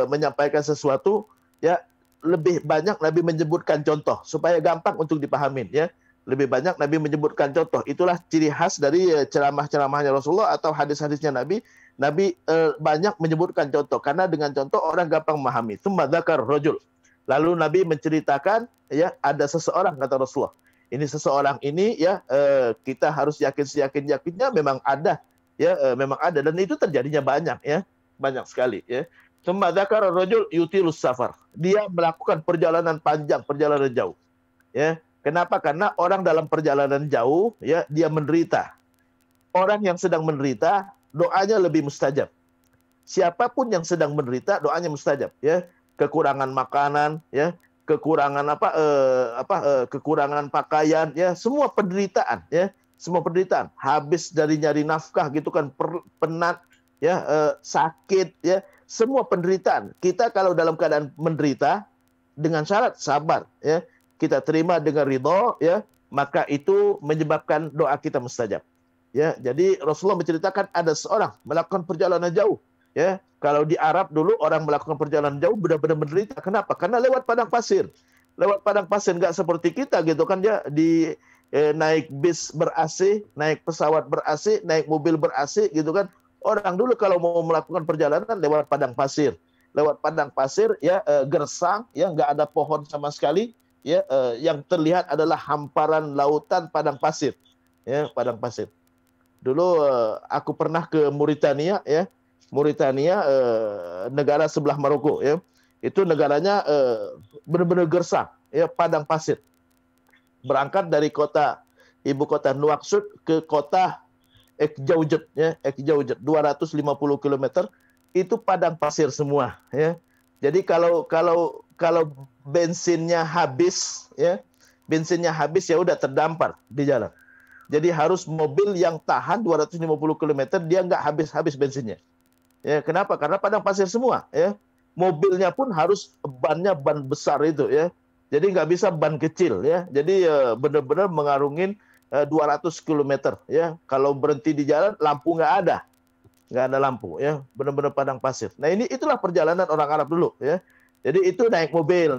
menyampaikan sesuatu, ya, lebih banyak Nabi menyebutkan contoh supaya gampang untuk dipahamin, ya. Lebih banyak Nabi menyebutkan contoh. Itulah ciri khas dari ceramah-ceramahnya Rasulullah atau hadis-hadisnya Nabi. Nabi banyak menyebutkan contoh karena dengan contoh orang gampang memahami. Tsumma dzakara rajul. Lalu Nabi menceritakan, ya, ada seseorang, kata Rasulullah. Ini seseorang ini, ya, kita harus yakinnya memang ada, ya, memang ada, dan itu terjadinya banyak, ya, banyak sekali, ya. Tsumma dzakara rajul yutilus safar. Dia melakukan perjalanan panjang, perjalanan jauh, ya. Kenapa? Karena orang dalam perjalanan jauh, ya, dia menderita. Orang yang sedang menderita, doanya lebih mustajab. Siapapun yang sedang menderita, doanya mustajab, ya. Kekurangan makanan, ya, kekurangan kekurangan pakaian, ya, semua penderitaan, ya, semua penderitaan. Habis dari nyari nafkah gitu kan, penat, ya, sakit, ya, semua penderitaan. Kita kalau dalam keadaan menderita dengan syarat sabar, ya, kita terima dengan ridho, ya, maka itu menyebabkan doa kita mustajab, ya. Jadi Rasulullah menceritakan ada seorang melakukan perjalanan jauh, ya. Kalau di Arab dulu orang melakukan perjalanan jauh benar-benar menderita. Kenapa? Karena lewat padang pasir. Lewat padang pasir, nggak seperti kita gitu kan, ya, naik bis ber-AC, naik pesawat ber-AC, naik mobil ber-AC gitu kan. Orang dulu kalau mau melakukan perjalanan lewat padang pasir. lewat padang pasir, ya, gersang, ya, nggak ada pohon sama sekali, ya, yang terlihat adalah hamparan lautan padang pasir, ya, padang pasir. Dulu aku pernah ke Mauritania, ya, Mauritania, negara sebelah Maroko, ya, itu negaranya benar-benar gersang, ya, padang pasir. Berangkat dari ibu kota Nouakchott ke kota Ekjaujet, ya, Ekjaujet 250 km itu padang pasir semua, ya. Jadi kalau bensinnya habis, ya, ya udah terdampar di jalan. Jadi harus mobil yang tahan 250 km, dia nggak habis-habis bensinnya. Ya, kenapa? Karena padang pasir semua, ya. Mobilnya pun harus bannya ban besar itu, ya. Jadi nggak bisa ban kecil, ya. Jadi benar-benar mengarungin 200 km, ya. Kalau berhenti di jalan, lampu nggak ada lampu, ya. Benar-benar padang pasir. Nah, itulah perjalanan orang Arab dulu, ya. Jadi itu naik mobil.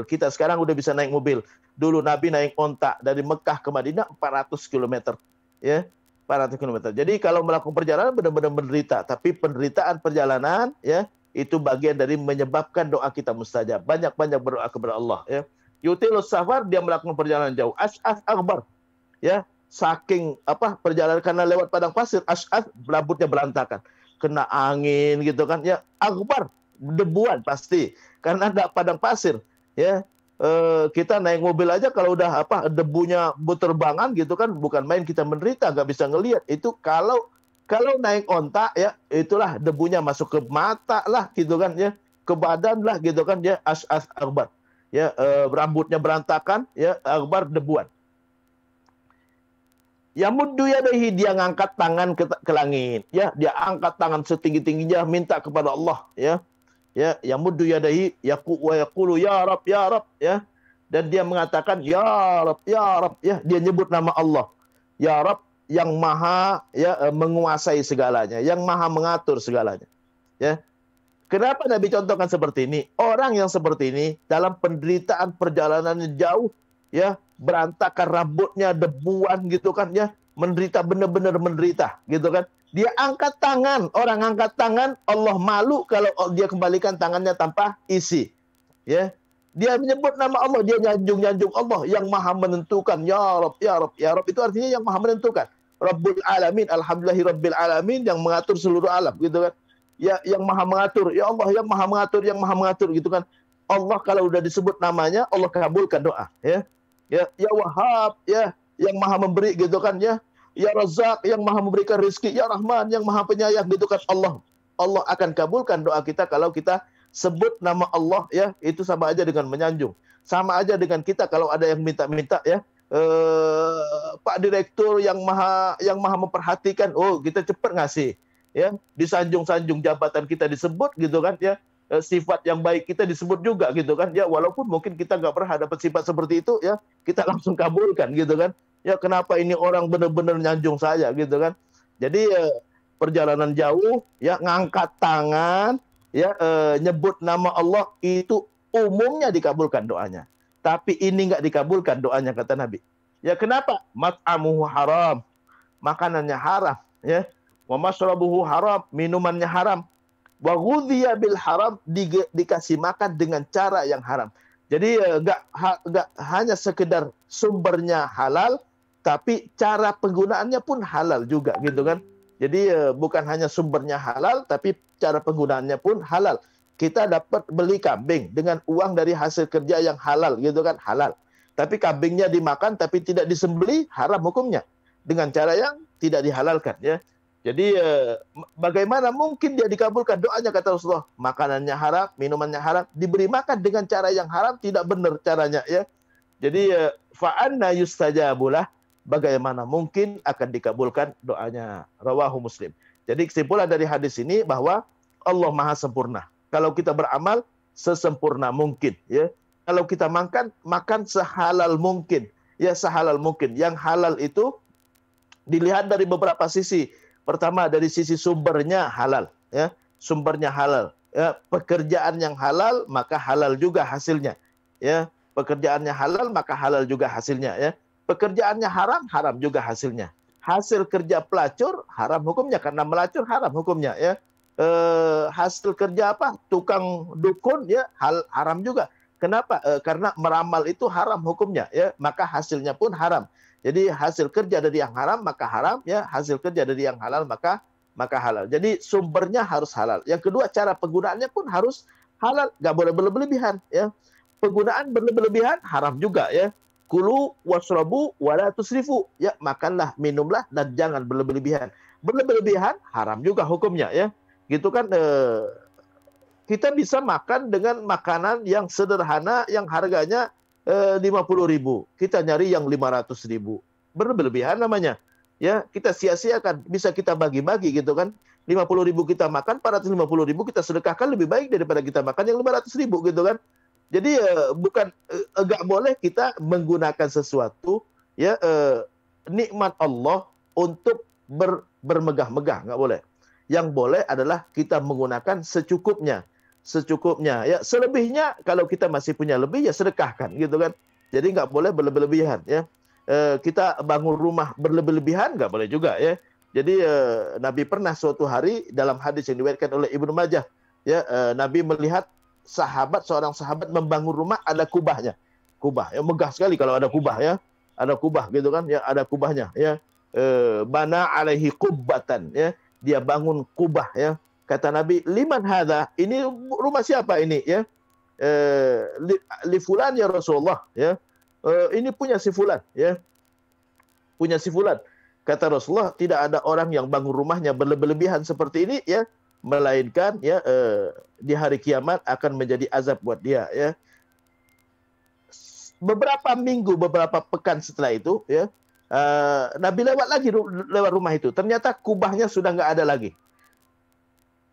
Kita sekarang udah bisa naik mobil. Dulu Nabi naik onta dari Mekah ke Madinah 400 km, ya. 400 km. Jadi kalau melakukan perjalanan benar-benar menderita, tapi penderitaan perjalanan, ya, itu bagian dari menyebabkan doa kita mustajab. Banyak-banyak berdoa kepada Allah, ya. Yutilus safar, dia melakukan perjalanan jauh. Ash'ath akbar, ya, saking perjalanan karena lewat padang pasir, Ash'ath rambutnya berantakan, kena angin gitu kan, ya, akbar, debuan pasti karena ada padang pasir, ya. Kita naik mobil aja kalau udah debunya berterbangan gitu kan, bukan main, kita menderita, nggak bisa ngelihat. Itu kalau naik onta, ya, itulah debunya masuk ke mata lah gitu kan, ya, ke badan lah gitu kan, ya. Ash'ath akbar, ya, rambutnya berantakan, ya, akbar, debuan. Yamuddu yadaihi, dia ngangkat tangan ke langit, ya, dia angkat tangan setinggi-tingginya minta kepada Allah, ya. Ya, yamuddu yadaihi wa yaqulu ya Rab, ya. Dan dia mengatakan ya Rab, ya, dia nyebut nama Allah. Ya Rab, yang maha, ya, menguasai segalanya, yang maha mengatur segalanya, ya. Kenapa Nabi contohkan seperti ini? Orang yang seperti ini dalam penderitaan perjalanannya jauh, ya, berantakan rambutnya, debuan gitu kan, ya, menderita, benar-benar menderita gitu kan. Dia angkat tangan, orang angkat tangan, Allah malu kalau dia kembalikan tangannya tanpa isi, ya. Dia menyebut nama Allah, dia nyanjung Allah yang maha menentukan. Ya Rabb, ya Rabb, ya Rabb, itu artinya yang maha menentukan. Rabbul alamin, alhamdulillahi rabbil alamin, yang mengatur seluruh alam gitu kan. Ya, yang maha mengatur, ya Allah yang maha mengatur gitu kan. Allah kalau udah disebut namanya, Allah kabulkan doa, ya. Ya Wahhab, ya, yang maha memberi gitu kan, ya. Ya Razzaq, yang maha memberikan rezeki. Ya Rahman, yang maha penyayang gitu kan. Allah akan kabulkan doa kita kalau kita sebut nama Allah, ya. Itu sama aja dengan menyanjung. Sama aja dengan kita kalau ada yang minta-minta, ya, Pak Direktur yang maha memperhatikan, oh kita cepat ngasih, ya. Disanjung-sanjung jabatan kita disebut gitu kan, ya. Sifat yang baik kita disebut juga gitu kan, ya, walaupun mungkin kita nggak pernah dapat sifat seperti itu, ya, kita langsung kabulkan gitu kan. Ya, kenapa ini orang benar-benar nyanjung saya gitu kan. Jadi perjalanan jauh, ya, ngangkat tangan, ya, nyebut nama Allah, itu umumnya dikabulkan doanya. Tapi ini nggak dikabulkan doanya, kata Nabi. Ya, kenapa? Mat'amuhu haram, makanannya haram, ya. Wa masrabuhu haram, minumannya haram. Wa ghudhiya bil haram, dikasih makan dengan cara yang haram. Jadi nggak hanya sekedar sumbernya halal, tapi cara penggunaannya pun halal juga gitu kan. Jadi bukan hanya sumbernya halal, tapi cara penggunaannya pun halal. Kita dapat beli kambing dengan uang dari hasil kerja yang halal gitu kan, halal. Tapi kambingnya dimakan tapi tidak disembelih, haram hukumnya. Dengan cara yang tidak dihalalkan, ya. Jadi bagaimana mungkin dia dikabulkan doanya, kata Rasulullah. Makanannya haram, minumannya haram, diberi makan dengan cara yang haram, tidak benar caranya, ya. Jadi fa'anna yustajabulah, bagaimana mungkin akan dikabulkan doanya. Rawahu Muslim. Jadi kesimpulan dari hadis ini bahwa Allah maha sempurna. Kalau kita beramal sesempurna mungkin, ya. Kalau kita makan sehalal mungkin, ya, sehalal mungkin. Yang halal itu dilihat dari beberapa sisi. Pertama, dari sisi sumbernya halal, ya, sumbernya halal, ya, pekerjaan yang halal maka halal juga hasilnya, ya, pekerjaannya halal maka halal juga hasilnya, ya, pekerjaannya haram, haram juga hasilnya. Hasil kerja pelacur haram hukumnya karena melacur haram hukumnya, ya. hasil kerja apa? Tukang dukun ya haram juga. Kenapa? Karena meramal itu haram hukumnya ya, maka hasilnya pun haram. Jadi hasil kerja dari yang haram maka haram ya, hasil kerja dari yang halal maka halal. Jadi sumbernya harus halal. Yang kedua, cara penggunaannya pun harus halal, nggak boleh berlebihan ya. Penggunaan berlebihan haram juga ya. Kulu wasrabu wala tusrifu ya, makanlah, minumlah dan jangan berlebihan. Berlebihan haram juga hukumnya ya. Gitu kan, kita bisa makan dengan makanan yang sederhana yang harganya 50.000. Kita nyari yang 500.000. Berlebihan namanya. Ya, kita sia-siakan. Bisa kita bagi-bagi gitu kan. 50.000 kita makan, 450.000 kita sedekahkan, lebih baik daripada kita makan yang 500.000 gitu kan. Jadi bukan enggak boleh kita menggunakan sesuatu ya nikmat Allah untuk bermegah-megah, enggak boleh. Yang boleh adalah kita menggunakan secukupnya ya. Selebihnya kalau kita masih punya lebih ya sedekahkan gitu kan. Jadi nggak boleh berlebihan ya. Kita bangun rumah berlebihan nggak boleh juga ya. Jadi Nabi pernah suatu hari dalam hadis yang diriwayatkan oleh Ibnu Majah ya, Nabi melihat seorang sahabat membangun rumah, ada kubahnya. Kubah ya, megah sekali kalau ada kubah ya. Ada kubah gitu kan ya, ada kubahnya ya. Bana alaihi kubbatan ya. Dia bangun kubah ya. Kata Nabi, liman hadza? Ini rumah siapa ini ya? Li fulan ya Rasulullah ya. Ini punya si fulan ya. Punya si fulan. Kata Rasulullah, tidak ada orang yang bangun rumahnya berlebihan seperti ini ya, melainkan ya di hari kiamat akan menjadi azab buat dia ya. Beberapa minggu, beberapa pekan setelah itu ya, Nabi lewat rumah itu. Ternyata kubahnya sudah nggak ada lagi.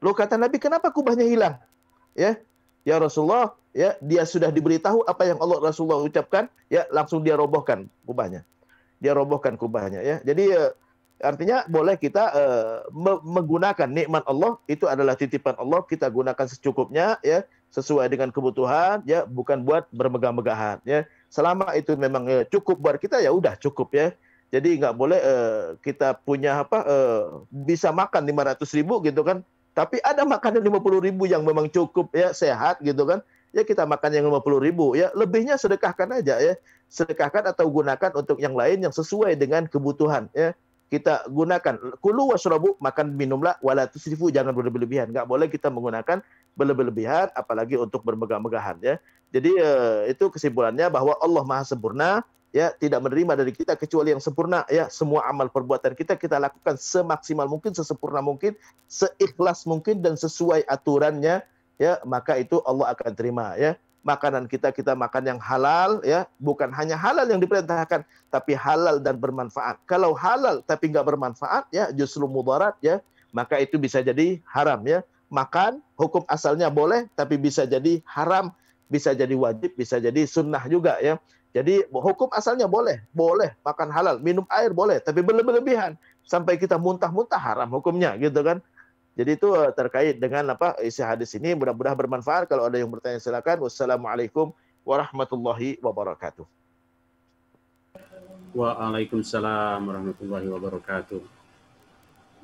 Loh, kata Nabi, kenapa kubahnya hilang? Ya Rasulullah, ya dia sudah diberitahu apa yang Rasulullah ucapkan, ya langsung dia robohkan kubahnya. Dia robohkan kubahnya ya. Jadi artinya boleh kita menggunakan nikmat Allah, itu adalah titipan Allah, kita gunakan secukupnya ya, sesuai dengan kebutuhan ya, bukan buat bermegah-megahan ya. Selama itu memang cukup buat kita ya udah cukup ya. Jadi nggak boleh kita punya bisa makan 500.000 gitu kan, tapi ada makanan 50.000 yang memang cukup ya, sehat gitu kan. Ya kita makan yang 50.000 ya, lebihnya sedekahkan aja ya. Sedekahkan atau gunakan untuk yang lain yang sesuai dengan kebutuhan ya. Kita gunakan kulu wasrabu, makan minumlah, wala tusrifu, jangan berlebihan. Enggak boleh kita menggunakan berlebihan apalagi untuk bermegah-megahan ya. Jadi itu kesimpulannya bahwa Allah Maha sempurna ya, tidak menerima dari kita kecuali yang sempurna ya. Semua amal perbuatan kita lakukan semaksimal mungkin, sesempurna mungkin, seikhlas mungkin dan sesuai aturannya ya, maka itu Allah akan terima ya. Makanan kita makan yang halal ya, bukan hanya halal yang diperintahkan, tapi halal dan bermanfaat. Kalau halal tapi nggak bermanfaat ya, justru mudarat ya, maka itu bisa jadi haram ya. Makan hukum asalnya boleh, tapi bisa jadi haram, bisa jadi wajib, bisa jadi sunnah juga ya. Jadi hukum asalnya boleh makan halal, minum air boleh, tapi berlebihan sampai kita muntah-muntah haram hukumnya gitu kan. Jadi itu terkait dengan isi hadis ini. Mudah-mudahan bermanfaat. Kalau ada yang bertanya silakan. Wassalamualaikum warahmatullahi wabarakatuh. Waalaikumsalam warahmatullahi wabarakatuh.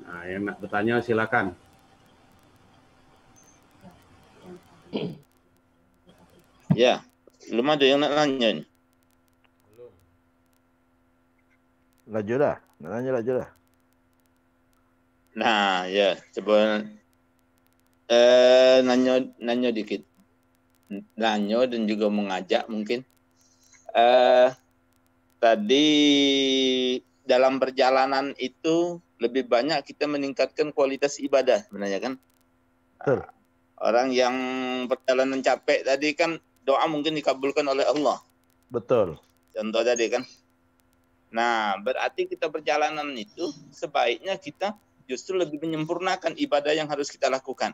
Nah, yang nak bertanya silakan. Ya, belum ada yang nak nanya nih. Lajulah, lajulah. Nah, ya, coba nanya dikit. Nanya dan juga mengajak mungkin. Tadi dalam perjalanan itu lebih banyak kita meningkatkan kualitas ibadah sebenarnya kan. Nah, orang yang perjalanan capek tadi kan doa mungkin dikabulkan oleh Allah. Betul. Contoh tadi kan. Nah, berarti kita perjalanan itu sebaiknya kita justru lebih menyempurnakan ibadah yang harus kita lakukan.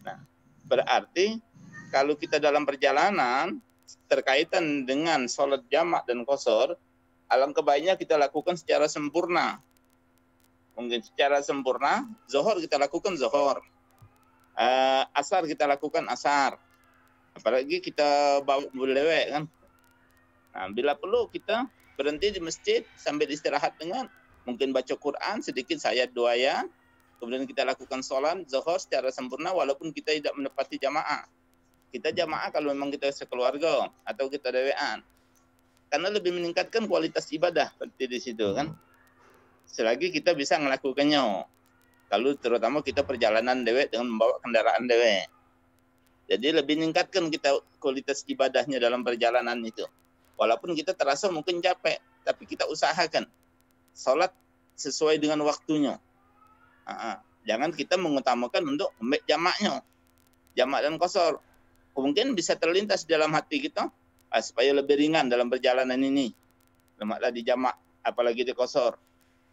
Nah, berarti kalau kita dalam perjalanan terkaitan dengan sholat jamak dan qashar, alangkah baiknya kita lakukan secara sempurna. Mungkin secara sempurna, zuhur kita lakukan zuhur, asar kita lakukan asar. Apalagi kita bawa belewek kan. Nah, bila perlu kita berhenti di masjid sambil istirahat dengan mungkin baca Quran sedikit, saya 2 ayat, kemudian kita lakukan sholat zuhur secara sempurna walaupun kita tidak menepati jamaah. Kita jamaah kalau memang kita sekeluarga atau kita dewean. Karena lebih meningkatkan kualitas ibadah seperti di situ kan. Selagi kita bisa melakukannya. Kalau terutama kita perjalanan dewek dengan membawa kendaraan dewek. Jadi lebih meningkatkan kita kualitas ibadahnya dalam perjalanan itu. Walaupun kita terasa mungkin capek, tapi kita usahakan sholat sesuai dengan waktunya. Jangan kita mengutamakan untuk ambil jamaknya. Jamak dan qashar. Mungkin bisa terlintas dalam hati kita, supaya lebih ringan dalam perjalanan ini. Lemaklah di jamak, apalagi di qashar.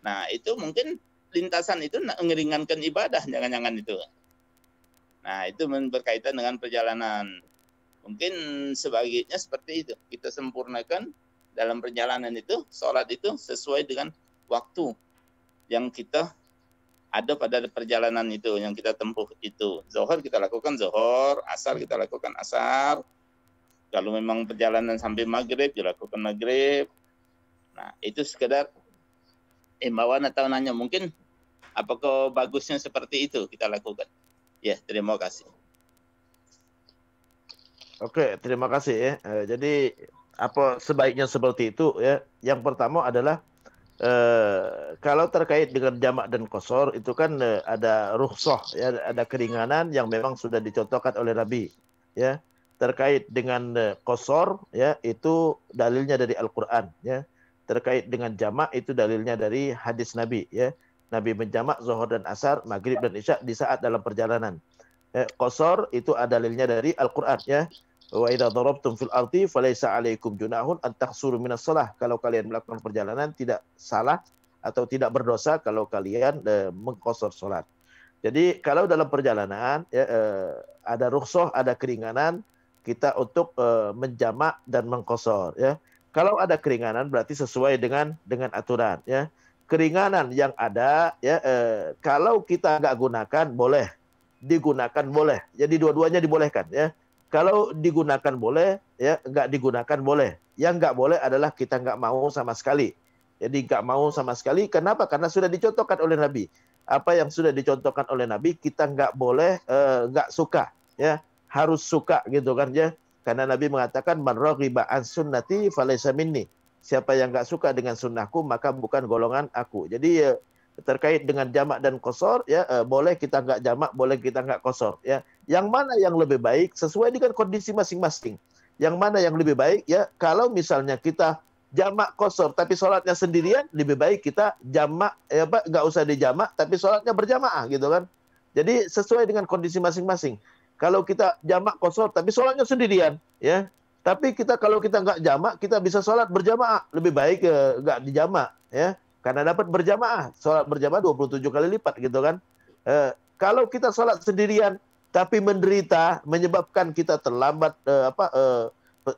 Nah, itu mungkin lintasan itu meringankan ibadah, jangan-jangan itu. Nah, itu berkaitan dengan perjalanan. Mungkin sebagiannya seperti itu. Kita sempurnakan dalam perjalanan itu, sholat itu sesuai dengan waktu yang kita ada pada perjalanan itu, yang kita tempuh itu. Zuhur kita lakukan zuhur, asar kita lakukan asar. Kalau memang perjalanan sampai maghrib, dilakukan maghrib. Nah, itu sekedar imbauan atau nanya. Mungkin apakah bagusnya seperti itu kita lakukan. Ya, terima kasih. Oke, terima kasih ya. Jadi apa sebaiknya seperti itu ya. Yang pertama adalah kalau terkait dengan jamak dan qashar itu kan ada rukhsah ya, ada keringanan yang memang sudah dicontohkan oleh Nabi ya. Terkait dengan qashar ya, itu dalilnya dari Al-Qur'an ya. Terkait dengan jamak itu dalilnya dari hadis Nabi ya. Nabi menjamak zuhur dan asar, maghrib dan isya di saat dalam perjalanan. Qashar itu dalilnya dari Al-Qur'an ya. Wa idza darabtum fil ardi falaysa 'alaikum junahun an taqsuru minas shalah. Kalau kalian melakukan perjalanan tidak salah atau tidak berdosa kalau kalian mengqashar salat. Jadi kalau dalam perjalanan ya, ada rukhsah, ada keringanan kita untuk menjamak dan mengqashar ya. Kalau ada keringanan berarti sesuai dengan aturan ya. Keringanan yang ada ya, kalau kita nggak gunakan boleh, digunakan boleh. Jadi dua-duanya dibolehkan ya. Kalau digunakan boleh, ya nggak digunakan boleh. Yang nggak boleh adalah kita nggak mau sama sekali. Jadi nggak mau sama sekali. Kenapa? Karena sudah dicontohkan oleh Nabi. Apa yang sudah dicontohkan oleh Nabi kita nggak boleh nggak suka, ya harus suka gitu kan ya. Karena Nabi mengatakan man raghiba an sunnati falaysa minni. Siapa yang nggak suka dengan sunnahku maka bukan golongan aku. Jadi terkait dengan jamak dan qashar ya boleh kita nggak jamak, boleh kita nggak qashar ya. Yang mana yang lebih baik sesuai dengan kondisi masing-masing. Yang mana yang lebih baik ya, kalau misalnya kita jamak qashar tapi sholatnya sendirian, lebih baik kita jamak ya Pak, nggak usah dijamak tapi sholatnya berjamaah gitu kan. Jadi sesuai dengan kondisi masing-masing. Kalau kita jamak qashar tapi sholatnya sendirian ya. Tapi kalau kita nggak jamak, kita bisa sholat berjamaah. Lebih baik nggak dijamak ya. Karena dapat berjamaah. Sholat berjamaah 27 kali lipat gitu kan. Kalau kita sholat sendirian, tapi menderita, menyebabkan kita terlambat,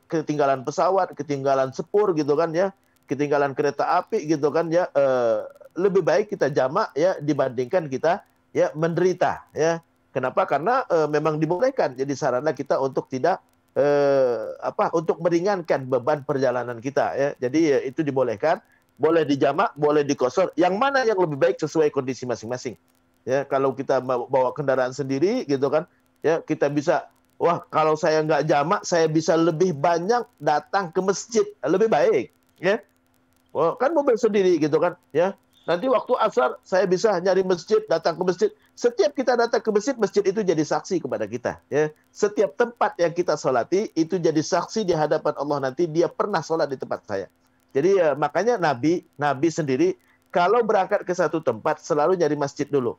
ketinggalan pesawat, ketinggalan sepur gitu kan ya. Ketinggalan kereta api gitu kan ya. Lebih baik kita jamak ya dibandingkan kita ya menderita ya. Kenapa? Karena memang dibolehkan. Jadi sarana kita untuk tidak untuk meringankan beban perjalanan kita ya. Jadi itu dibolehkan, boleh dijamak, boleh diqashar. Yang mana yang lebih baik sesuai kondisi masing-masing. Ya, kalau kita bawa kendaraan sendiri gitu kan, ya kita bisa kalau saya nggak jamak, saya bisa lebih banyak datang ke masjid, lebih baik ya. Kan mobil sendiri gitu kan, ya. Nanti waktu asar saya bisa nyari masjid, datang ke masjid. Setiap kita datang ke masjid, masjid itu jadi saksi kepada kita. Ya. Setiap tempat yang kita sholati, itu jadi saksi di hadapan Allah nanti, dia pernah sholat di tempat saya. Jadi makanya Nabi sendiri, kalau berangkat ke satu tempat, selalu nyari masjid dulu.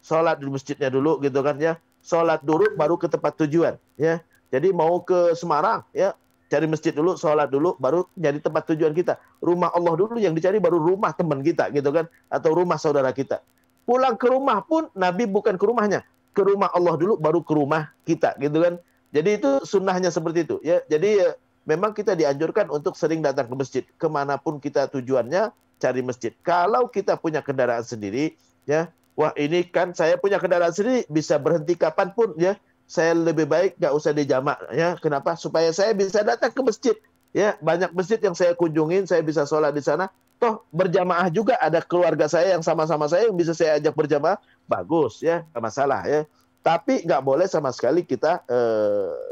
Sholat di masjidnya dulu gitu kan ya. Sholat dulu, baru ke tempat tujuan. Ya. Jadi mau ke Semarang, ya cari masjid dulu, sholat dulu, baru nyari tempat tujuan kita. Rumah Allah dulu yang dicari, baru rumah teman kita, gitu kan? Atau rumah saudara kita. Pulang ke rumah pun, Nabi bukan ke rumahnya. Ke rumah Allah dulu, baru ke rumah kita, gitu kan? Jadi itu sunnahnya seperti itu. Ya. Jadi memang kita dianjurkan untuk sering datang ke masjid. Kemanapun kita tujuannya, cari masjid. Kalau kita punya kendaraan sendiri, ya, wah ini kan saya punya kendaraan sendiri, bisa berhenti kapanpun, ya. Saya lebih baik nggak usah dijamak ya. Kenapa? Supaya saya bisa datang ke masjid. Ya, banyak masjid yang saya kunjungin, saya bisa sholat di sana. Toh berjamaah juga ada keluarga saya yang sama-sama saya yang bisa saya ajak berjamaah, bagus ya, nggak masalah ya. Tapi nggak boleh sama sekali kita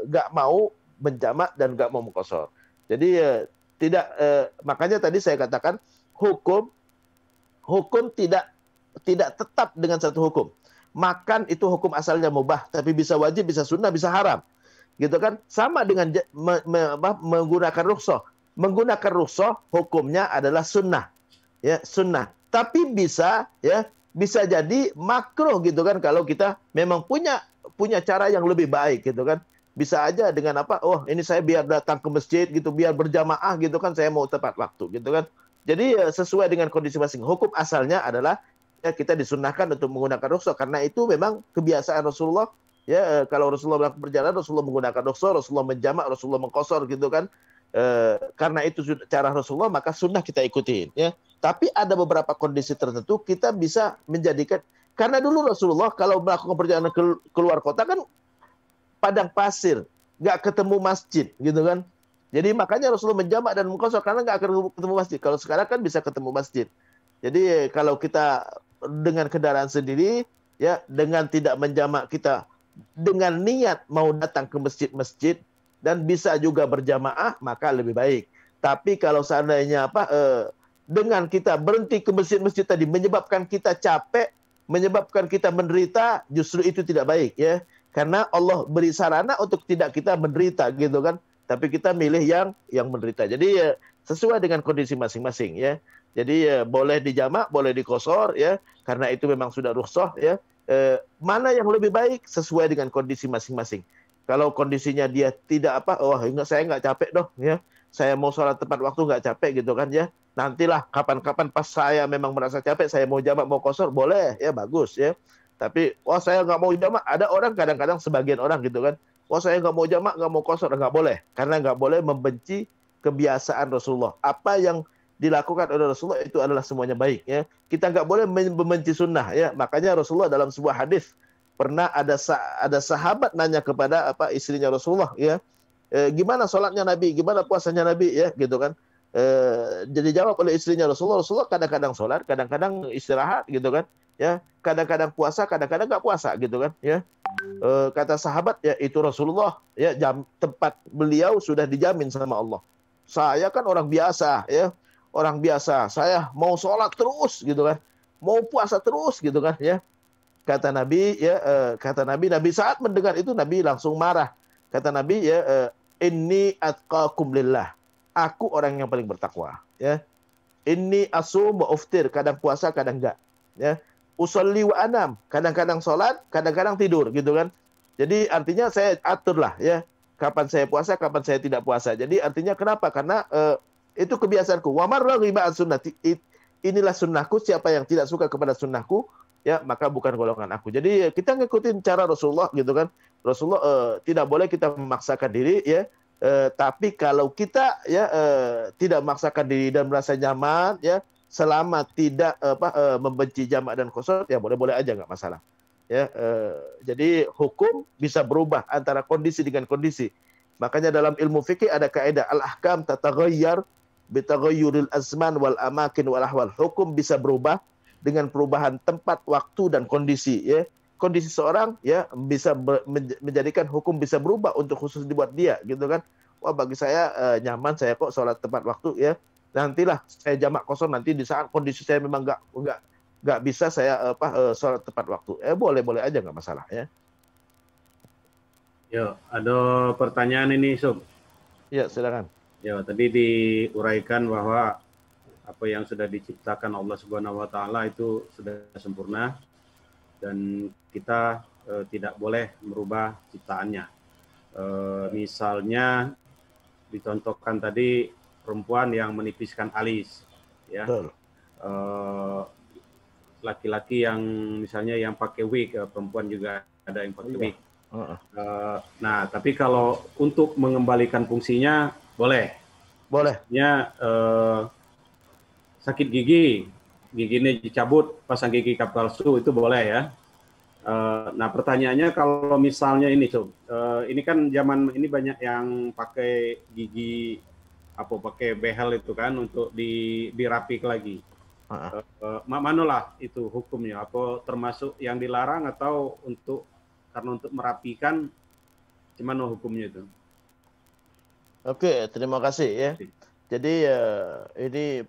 nggak mau menjamak dan nggak mau mengqashar. Jadi tidak, makanya tadi saya katakan hukum tidak tetap dengan satu hukum. Makan itu hukum asalnya mubah, tapi bisa wajib, bisa sunnah, bisa haram. Gitu kan? Sama dengan menggunakan rukhsah. Menggunakan rukhsah hukumnya adalah sunnah. Ya, sunnah. Tapi bisa jadi makruh gitu kan kalau kita memang punya cara yang lebih baik gitu kan. Bisa aja dengan apa? Oh, ini saya biar datang ke masjid gitu, biar berjamaah gitu kan, saya mau tepat waktu gitu kan. Jadi sesuai dengan kondisi masing. Hukum asalnya adalah kita disunnahkan untuk menggunakan rukhsah karena itu memang kebiasaan Rasulullah. Ya, kalau Rasulullah melakukan perjalanan, Rasulullah menggunakan rukhsah, Rasulullah menjamak, Rasulullah mengqashar gitu kan. Karena itu cara Rasulullah, maka sunnah kita ikutin. Ya. Tapi ada beberapa kondisi tertentu kita bisa menjadikan, karena dulu Rasulullah kalau melakukan perjalanan keluar kota kan padang pasir, nggak ketemu masjid gitu kan. Jadi makanya Rasulullah menjamak dan mengqashar karena nggak akan ketemu masjid. Kalau sekarang kan bisa ketemu masjid. Jadi kalau kita dengan kendaraan sendiri, ya dengan tidak menjamak, kita dengan niat mau datang ke masjid-masjid dan bisa juga berjamaah, maka lebih baik. Tapi kalau seandainya dengan kita berhenti ke masjid-masjid tadi menyebabkan kita capek, menyebabkan kita menderita, justru itu tidak baik ya. Karena Allah beri sarana untuk tidak kita menderita gitu kan. Tapi kita milih yang menderita. Jadi sesuai dengan kondisi masing-masing ya. Jadi boleh dijamak, boleh diqashar ya, karena itu memang sudah rukhsah ya. Mana yang lebih baik sesuai dengan kondisi masing-masing. Kalau kondisinya dia tidak saya nggak capek dong ya. Saya mau sholat tepat waktu nggak capek gitu kan ya. Nantilah kapan-kapan pas saya memang merasa capek, saya mau jamak, mau qashar, boleh ya, bagus ya. Tapi saya nggak mau jamak, ada orang kadang-kadang sebagian orang gitu kan. Saya nggak mau jamak, nggak mau qashar, nggak boleh. Karena nggak boleh membenci kebiasaan Rasulullah. Apa yang dilakukan oleh Rasulullah itu adalah semuanya baik ya. Kita nggak boleh membenci sunnah ya. Makanya Rasulullah dalam sebuah hadis pernah ada sahabat nanya kepada istrinya Rasulullah ya, gimana sholatnya Nabi, gimana puasanya Nabi ya gitu kan. Jadi jawab oleh istrinya Rasulullah kadang-kadang sholat, kadang-kadang istirahat gitu kan ya, kadang-kadang puasa, kadang-kadang nggak puasa gitu kan ya. Kata sahabat ya, itu Rasulullah ya, tempat beliau sudah dijamin sama Allah. Saya kan orang biasa ya, orang biasa, saya mau sholat terus gitu kan, mau puasa terus gitu kan ya. Kata Nabi ya, Nabi saat mendengar itu Nabi langsung marah. Kata Nabi ya, inni atqakum lillah, aku orang yang paling bertakwa ya. Inni asum wa uftir, kadang puasa kadang enggak ya. Usolli wa anam, kadang-kadang sholat, kadang-kadang tidur gitu kan. Jadi artinya saya atur lah ya, kapan saya puasa, kapan saya tidak puasa. Jadi artinya kenapa? Karena itu kebiasaanku. Wa man raghiba an sunnati, inilah sunnahku, siapa yang tidak suka kepada sunnahku ya maka bukan golongan aku. Jadi kita ngikutin cara Rasulullah gitu kan. Rasulullah tidak boleh kita memaksakan diri ya. Tapi kalau kita ya tidak memaksakan diri dan merasa nyaman ya, selama tidak membenci jamak dan qashar ya boleh-boleh aja, nggak masalah. Ya, jadi hukum bisa berubah antara kondisi dengan kondisi. Makanya dalam ilmu fikih ada kaidah al-ahkam tataghayyar bitaghayyuril azman wal amakin wal ahwal. Hukum bisa berubah dengan perubahan tempat, waktu dan kondisi ya. Kondisi seorang ya bisa menjadikan hukum bisa berubah untuk khusus dibuat dia gitu kan. Wah, bagi saya nyaman, saya kok sholat tepat waktu ya. Nantilah saya jamak qashar nanti di saat kondisi saya memang nggak bisa saya sholat tepat waktu. Boleh aja, nggak masalah ya. Yo, ada pertanyaan ini Sob. Ya, silakan. Ya, tadi diuraikan bahwa apa yang sudah diciptakan Allah Subhanahu wa taala itu sudah sempurna dan kita tidak boleh merubah ciptaannya. Misalnya dicontohkan tadi perempuan yang menipiskan alis ya. Laki-laki yang misalnya yang pakai wig, perempuan juga ada yang pakai wig. Nah, tapi kalau untuk mengembalikan fungsinya boleh. Ya, sakit giginya dicabut, pasang gigi palsu itu boleh ya. Nah, pertanyaannya kalau misalnya ini, ini kan zaman ini banyak yang pakai gigi apa pakai behel itu kan untuk dirapik lagi. Ah. Manalah itu hukumnya? Apa termasuk yang dilarang atau karena untuk merapikan, gimana hukumnya itu? Oke, terima kasih ya. Jadi ini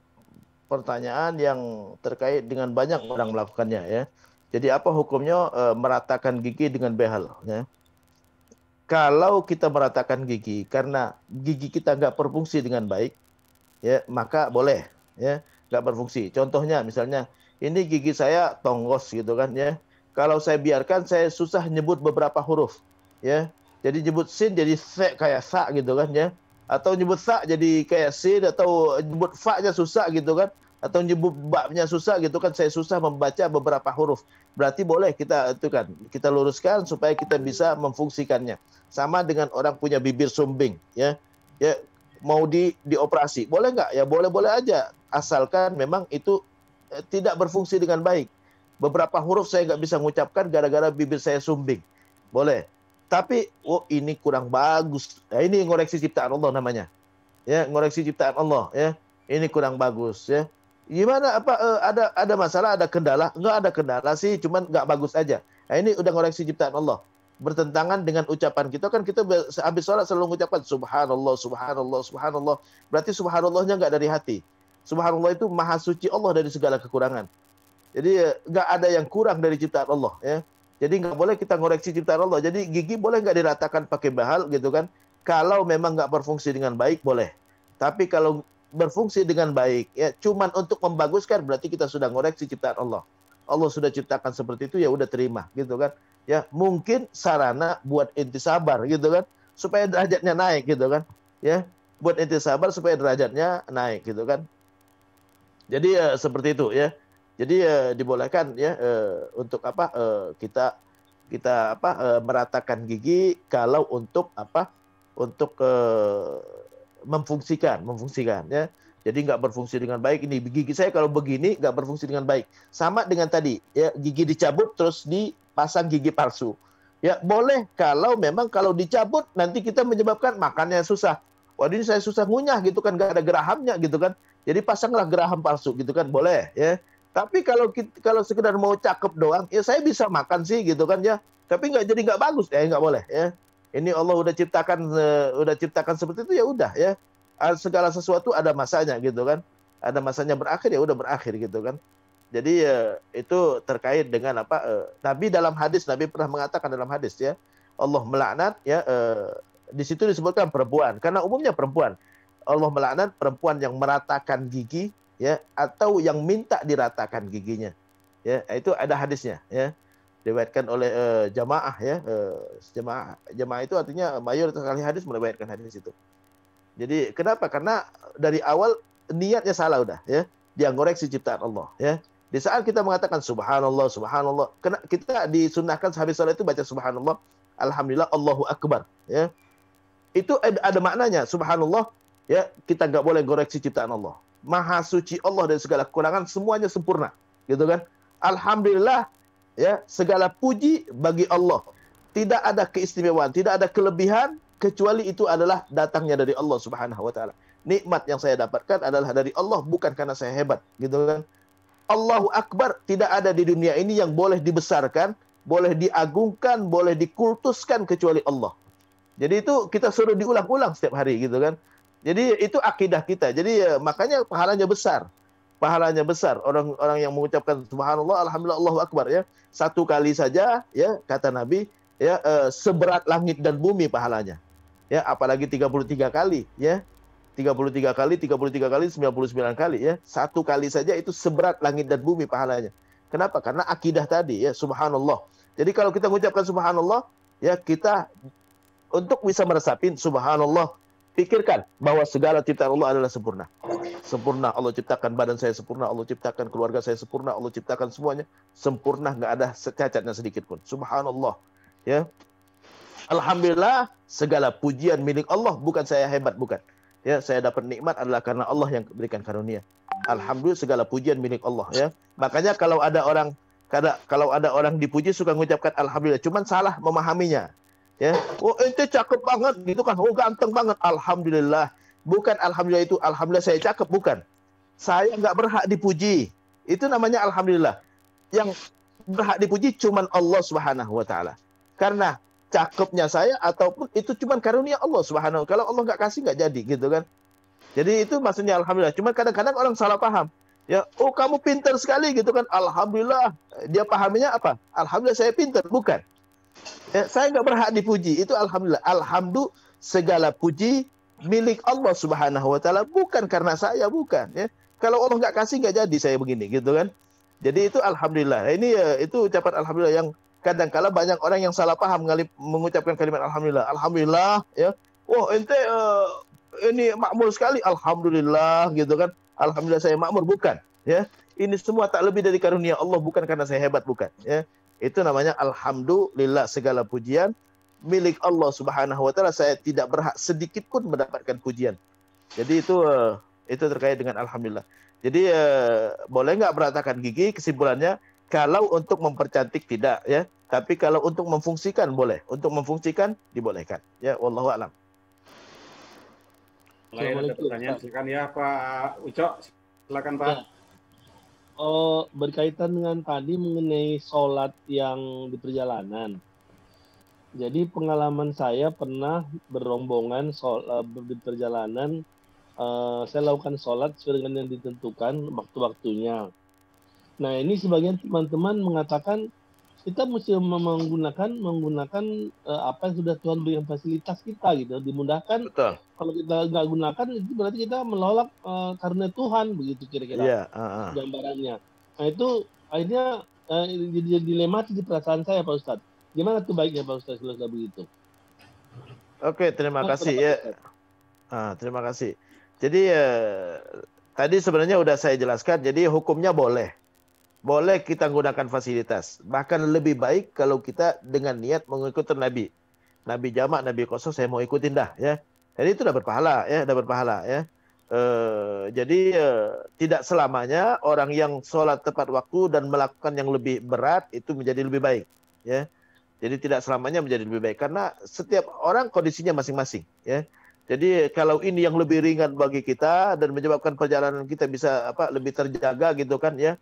pertanyaan yang terkait dengan banyak orang melakukannya ya. Jadi apa hukumnya meratakan gigi dengan behel ya? Kalau kita meratakan gigi karena gigi kita nggak berfungsi dengan baik, ya maka boleh ya, nggak berfungsi. Contohnya misalnya ini gigi saya tonggos gitu kan ya. Kalau saya biarkan saya susah nyebut beberapa huruf ya. Jadi nyebut sin jadi se kayak sa gitu kan ya. Atau nyebut sa jadi kayak sin, atau nyebut fa-nya susah gitu kan. Atau nyebut ba-nya susah gitu kan, saya susah membaca beberapa huruf. Berarti boleh kita itu kan, kita luruskan supaya kita bisa memfungsikannya. Sama dengan orang punya bibir sumbing ya. Ya mau dioperasi, boleh nggak? Ya boleh-boleh aja, asalkan memang itu tidak berfungsi dengan baik. Beberapa huruf saya nggak bisa mengucapkan gara-gara bibir saya sumbing, boleh. Tapi ini kurang bagus. Nah, ini ngoreksi ciptaan Allah namanya. Ya, ngoreksi ciptaan Allah ya. Ini kurang bagus ya. Gimana ada masalah, ada kendala? Nggak ada kendala sih, cuman nggak bagus aja. Nah, ini udah ngoreksi ciptaan Allah. Bertentangan dengan ucapan kita kan, kita habis sholat selalu mengucapkan subhanallah, subhanallah, subhanallah. Berarti subhanallahnya nggak dari hati. Subhanallah itu maha suci Allah dari segala kekurangan. Jadi nggak ada yang kurang dari ciptaan Allah ya. Jadi nggak boleh kita ngoreksi ciptaan Allah. Jadi gigi boleh nggak diratakan pakai behel gitu kan? Kalau memang nggak berfungsi dengan baik boleh. Tapi kalau berfungsi dengan baik ya, cuman untuk membaguskan, berarti kita sudah ngoreksi ciptaan Allah. Allah sudah ciptakan seperti itu, ya udah terima gitu kan. Ya mungkin sarana buat inti sabar gitu kan, supaya derajatnya naik gitu kan ya, buat inti sabar supaya derajatnya naik gitu kan. Jadi seperti itu ya. Jadi dibolehkan ya untuk kita meratakan gigi kalau untuk untuk memfungsikan ya. Jadi nggak berfungsi dengan baik, ini gigi saya kalau begini nggak berfungsi dengan baik. Sama dengan tadi ya, gigi dicabut terus dipasang gigi palsu. Ya boleh kalau memang kalau dicabut nanti kita menyebabkan makannya susah. Waduh, ini saya susah ngunyah gitu kan, nggak ada gerahamnya gitu kan. Jadi pasanglah geraham palsu gitu kan, boleh ya. Tapi kalau sekedar mau cakep doang, ya saya bisa makan sih gitu kan ya. Tapi nggak bagus ya, nggak boleh ya. Ini Allah udah ciptakan seperti itu, ya udah ya. Segala sesuatu ada masanya gitu kan. Ada masanya berakhir, ya udah berakhir gitu kan. Jadi itu terkait dengan Nabi dalam hadis, Nabi pernah mengatakan dalam hadis ya, Allah melaknat ya, di situ disebutkan perempuan karena umumnya perempuan. Allah melaknat perempuan yang meratakan gigi ya, atau yang minta diratakan giginya. Ya, itu ada hadisnya ya. Diriwayatkan oleh jamaah ya. Jamaah itu artinya mayoritas ahli hadis meriwayatkan hadis itu. Jadi kenapa? Karena dari awal niatnya salah udah ya. Dia ngoreksi ciptaan Allah ya. Di saat kita mengatakan subhanallah, subhanallah, kita disunnahkan habis salat itu baca subhanallah, alhamdulillah, Allahu akbar ya. Itu ada maknanya subhanallah ya, kita nggak boleh ngoreksi ciptaan Allah. Maha suci Allah dari segala kekurangan, semuanya sempurna gitu kan. Alhamdulillah ya, segala puji bagi Allah. Tidak ada keistimewaan, tidak ada kelebihan kecuali itu adalah datangnya dari Allah Subhanahu wa taala. Nikmat yang saya dapatkan adalah dari Allah, bukan karena saya hebat gitu kan. Allahu Akbar, tidak ada di dunia ini yang boleh dibesarkan, boleh diagungkan, boleh dikultuskan kecuali Allah. Jadi itu kita suruh diulang-ulang setiap hari gitu kan. Jadi itu akidah kita. Jadi makanya pahalanya besar. Pahalanya besar. Orang yang mengucapkan subhanallah, alhamdulillah, Allahu Akbar ya. Satu kali saja ya, kata Nabi ya, seberat langit dan bumi pahalanya. Ya, apalagi 33 kali ya. 33 kali, 99 kali ya. Satu kali saja itu seberat langit dan bumi pahalanya. Kenapa? Karena akidah tadi ya, subhanallah. Jadi kalau kita mengucapkan subhanallah ya, kita untuk bisa meresapin subhanallah, pikirkan bahwa segala ciptaan Allah adalah sempurna. Sempurna, Allah ciptakan badan saya sempurna, Allah ciptakan keluarga saya sempurna, Allah ciptakan semuanya sempurna, nggak ada cacatnya sedikit pun. Subhanallah. Ya. Alhamdulillah, segala pujian milik Allah, bukan saya hebat, bukan. Ya, saya dapat nikmat adalah karena Allah yang berikan karunia. Alhamdulillah, segala pujian milik Allah ya. Makanya kalau ada orang dipuji suka mengucapkan alhamdulillah, cuman salah memahaminya. Ya, oh ente cakep banget gitu kan, oh ganteng banget, alhamdulillah. Bukan alhamdulillah itu alhamdulillah saya cakep, bukan. Saya nggak berhak dipuji. Itu namanya alhamdulillah. Yang berhak dipuji cuman Allah Subhanahu wa taala. Karena cakepnya saya ataupun itu cuman karunia Allah Subhanahu. Kalau Allah nggak kasih nggak jadi gitu kan. Jadi itu maksudnya alhamdulillah. Cuma kadang-kadang orang salah paham. Ya, oh kamu pintar sekali gitu kan. Alhamdulillah. Dia pahaminya apa? Alhamdulillah saya pintar, bukan. Ya, saya nggak berhak dipuji. Itu alhamdulillah. Alhamdulillah segala puji milik Allah Subhanahu wa taala, bukan karena saya, bukan ya. Kalau Allah nggak kasih nggak jadi saya begini gitu kan. Jadi itu alhamdulillah. Ini ya, itu ucapan alhamdulillah yang kadang-kala banyak orang yang salah paham mengucapkan kalimat alhamdulillah. Alhamdulillah ya. Oh ente ini makmur sekali, alhamdulillah gitu kan. Alhamdulillah saya makmur, bukan ya. Ini semua tak lebih dari karunia Allah, bukan karena saya hebat, bukan ya. Itu namanya alhamdulillah, segala pujian milik Allah Subhanahu wa taala. Saya tidak berhak sedikit pun mendapatkan pujian. Jadi itu terkait dengan alhamdulillah. Jadi boleh nggak berantakan gigi? Kesimpulannya kalau untuk mempercantik tidak ya, tapi kalau untuk memfungsikan boleh. Untuk memfungsikan dibolehkan. Ya, wallahu a'lam. Lain ada pertanyaan, silakan ya Pak Ucok. Silakan Pak. Ya. Berkaitan dengan tadi mengenai sholat yang di perjalanan. Jadi pengalaman saya pernah berombongan di perjalanan, saya lakukan sholat sesuai dengan yang ditentukan waktu-waktunya. Nah ini sebagian teman-teman mengatakan kita mesti menggunakan apa yang sudah Tuhan berikan fasilitas kita gitu, dimudahkan. Betul. Kalau kita nggak gunakan itu berarti kita menolak karunia Tuhan, begitu kira-kira gambarannya. Nah itu akhirnya jadi dilematis di perasaan saya Pak Ustadz. Gimana tuh baiknya Pak Ustadz kalau sudah begitu? Oke, terima kasih ya. Terima kasih. Jadi tadi sebenarnya udah saya jelaskan. Jadi hukumnya boleh kita gunakan fasilitas. Bahkan lebih baik kalau kita dengan niat mengikuti Nabi. Nabi jamak, Nabi kosong, saya mau ikutin dah ya. Jadi itu dapat pahala ya, jadi tidak selamanya orang yang sholat tepat waktu dan melakukan yang lebih berat itu menjadi lebih baik ya. Jadi tidak selamanya menjadi lebih baik karena setiap orang kondisinya masing-masing ya. Jadi kalau ini yang lebih ringan bagi kita dan menyebabkan perjalanan kita bisa lebih terjaga gitu kan ya.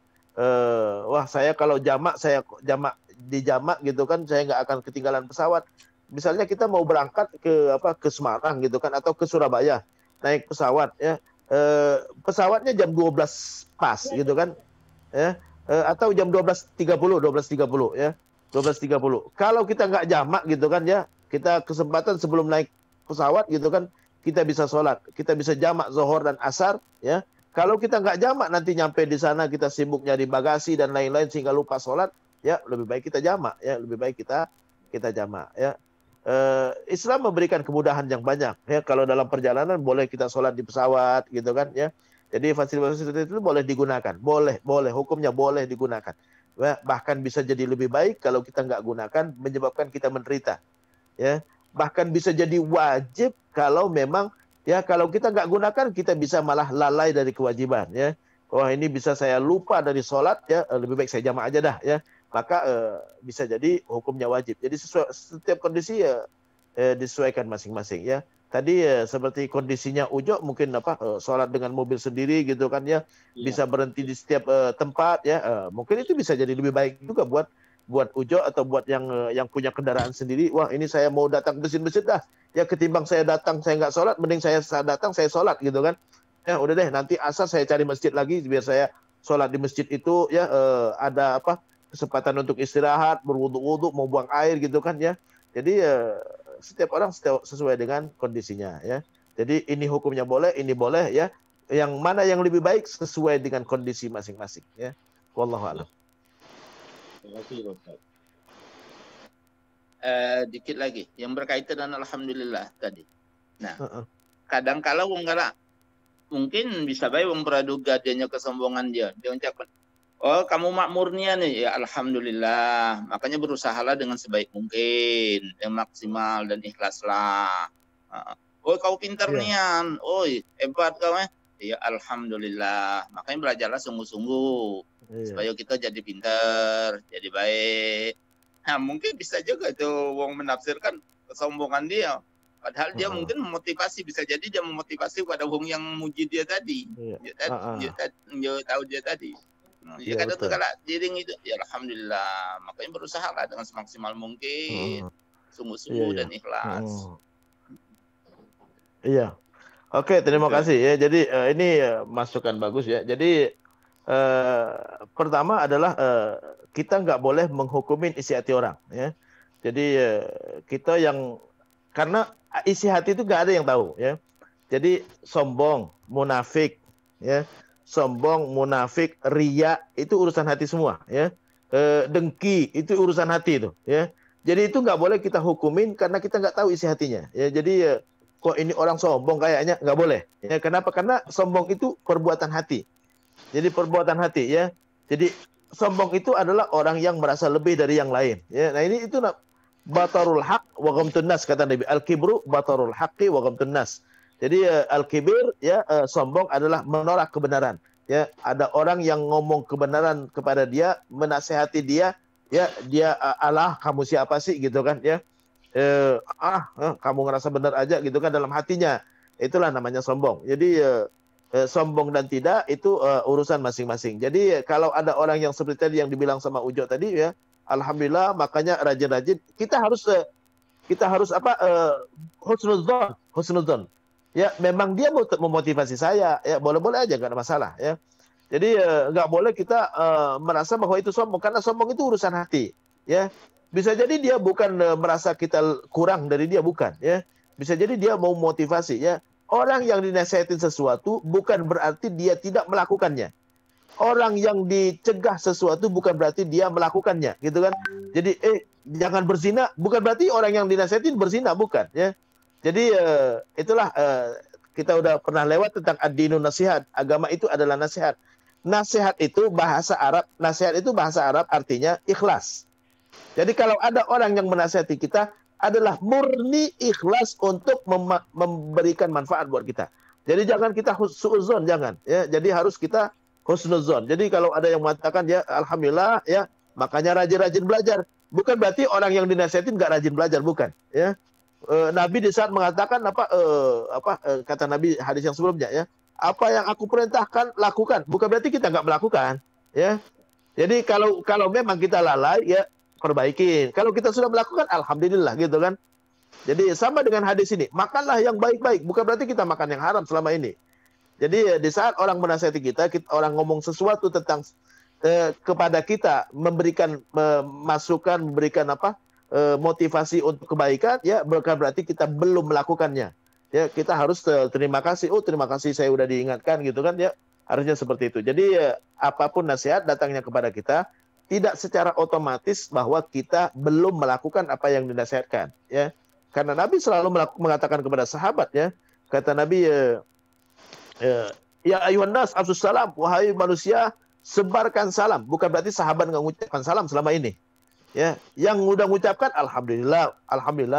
Wah saya kalau saya jamak gitu kan, saya nggak akan ketinggalan pesawat. Misalnya kita mau berangkat ke Semarang gitu kan atau ke Surabaya, naik pesawat ya. Pesawatnya jam 12 pas gitu kan. Ya. Atau jam 12.30 ya. 12.30. Kalau kita nggak jamak gitu kan ya, kita kesempatan sebelum naik pesawat gitu kan, kita bisa sholat, kita bisa jamak zuhur dan asar ya. Kalau kita nggak jamak nanti nyampe di sana kita sibuk nyari bagasi dan lain-lain sehingga lupa sholat, ya lebih baik kita jamak ya, lebih baik kita jamak ya. Islam memberikan kemudahan yang banyak ya. Kalau dalam perjalanan boleh kita sholat di pesawat gitu kan ya. Jadi fasilitas itu boleh digunakan, boleh hukumnya boleh digunakan. Bahkan bisa jadi lebih baik kalau kita nggak gunakan, menyebabkan kita menderita ya. Bahkan bisa jadi wajib kalau memang ya, kalau kita nggak gunakan kita bisa malah lalai dari kewajiban ya. Wah ini bisa saya lupa dari sholat ya, lebih baik saya jamak aja dah ya. Maka bisa jadi hukumnya wajib. Jadi setiap kondisi ya disesuaikan masing-masing ya. Tadi seperti kondisinya Ujo mungkin sholat dengan mobil sendiri gitu kan ya, bisa berhenti di setiap tempat ya. Mungkin itu bisa jadi lebih baik juga buat Ujo atau buat yang punya kendaraan sendiri. Wah ini saya mau datang ke masjid dah. Ya ketimbang saya datang saya nggak sholat, mending saya datang saya sholat gitu kan. Ya udah deh nanti asar saya cari masjid lagi biar saya sholat di masjid itu ya, ada kesempatan untuk istirahat, berwudu-wudu, mau buang air gitu kan ya. Jadi setiap orang sesuai dengan kondisinya ya. Jadi ini hukumnya boleh, ini boleh ya. Yang mana yang lebih baik sesuai dengan kondisi masing-masing ya. Wallahu a'lam. Terima kasih Ustaz. Dikit lagi yang berkaitan dengan alhamdulillah tadi. Nah, kadang-kala wong galak mungkin bisa baik wong praduga dianya kesombongan dia ucapkan, oh kamu makmurnya nih ya alhamdulillah, makanya berusahalah dengan sebaik mungkin, yang maksimal dan ikhlaslah. Oh kau pintar nian, oh hebat kau ya alhamdulillah, makanya belajarlah sungguh-sungguh supaya kita jadi pintar, jadi baik. Nah mungkin bisa juga tuh wong menafsirkan kesombongan dia. Padahal dia mungkin memotivasi, bisa jadi dia memotivasi pada wong yang muji dia tadi. Dia tahu dia tadi. Ya kadang tuh kalau diring itu, ya alhamdulillah. Makanya berusaha lah dengan semaksimal mungkin, sungguh-sungguh dan ikhlas. Iya. Oke, terima kasih ya. Jadi ini masukan bagus ya. Jadi pertama adalah kita nggak boleh menghukumin isi hati orang ya. Jadi kita yang karena isi hati itu nggak ada yang tahu ya. Jadi sombong, munafik ya. Sombong, munafik, riya itu urusan hati semua ya. Dengki itu urusan hati itu ya. Jadi itu nggak boleh kita hukumin karena kita nggak tahu isi hatinya ya. Jadi kok ini orang sombong kayaknya, nggak boleh ya. Kenapa? Karena sombong itu perbuatan hati. Jadi perbuatan hati ya. Jadi sombong itu adalah orang yang merasa lebih dari yang lain ya. Nah ini itu batarul haq wa ghamtun nas, kata Nabi. Al-kibru batarul haqqi wa ghamtun nas. Jadi al-kibir ya, sombong adalah menolak kebenaran. Ya, ada orang yang ngomong kebenaran kepada dia, menasehati dia, ya dia alah kamu siapa sih gitu kan ya. Kamu ngerasa benar aja gitu kan dalam hatinya. Itulah namanya sombong. Jadi sombong dan tidak itu urusan masing-masing. Jadi kalau ada orang yang seperti tadi yang dibilang sama Ujo tadi ya, alhamdulillah, makanya rajin-rajin kita harus husnuzon. Ya, memang dia mau memotivasi saya, ya boleh-boleh aja, nggak ada masalah ya. Jadi nggak boleh kita merasa bahwa itu sombong, karena sombong itu urusan hati. Ya, bisa jadi dia bukan merasa kita kurang dari dia, bukan. Ya, bisa jadi dia mau motivasi. Ya, orang yang dinasihatin sesuatu bukan berarti dia tidak melakukannya. Orang yang dicegah sesuatu bukan berarti dia melakukannya, gitu kan? Jadi jangan berzina bukan berarti orang yang dinasihatin berzina, bukan ya. Jadi itulah kita udah pernah lewat tentang ad-dinun nasihat. Agama itu adalah nasihat. Nasihat itu bahasa Arab, nasihat itu bahasa Arab artinya ikhlas. Jadi kalau ada orang yang menasihati kita adalah murni ikhlas untuk memberikan manfaat buat kita. Jadi jangan kita suudzon, jangan ya. Jadi harus kita husnuzon. Jadi kalau ada yang mengatakan ya alhamdulillah ya, makanya rajin-rajin belajar. Bukan berarti orang yang dinasihatin nggak rajin belajar, bukan ya. Nabi di saat mengatakan kata Nabi hadis yang sebelumnya ya, apa yang aku perintahkan lakukan, bukan berarti kita nggak melakukan ya. Jadi kalau memang kita lalai ya perbaikin. Kalau kita sudah melakukan alhamdulillah gitu kan. Jadi sama dengan hadis ini, makanlah yang baik-baik, bukan berarti kita makan yang haram selama ini. Jadi di saat orang menasihati kita orang ngomong sesuatu tentang kepada kita, memberikan masukan, memberikan motivasi untuk kebaikan, ya bukan berarti kita belum melakukannya. Ya kita harus terima kasih. Oh terima kasih saya udah diingatkan gitu kan ya. Harusnya seperti itu. Jadi apapun nasihat datangnya kepada kita, tidak secara otomatis bahwa kita belum melakukan apa yang dinasihatkan. Ya karena Nabi selalu mengatakan kepada sahabat ya, kata Nabi ya ayuhan nas afsus salam, wahai manusia sebarkan salam. Bukan berarti sahabat nggak mengucapkan salam selama ini. Ya, yang udah mengucapkan alhamdulillah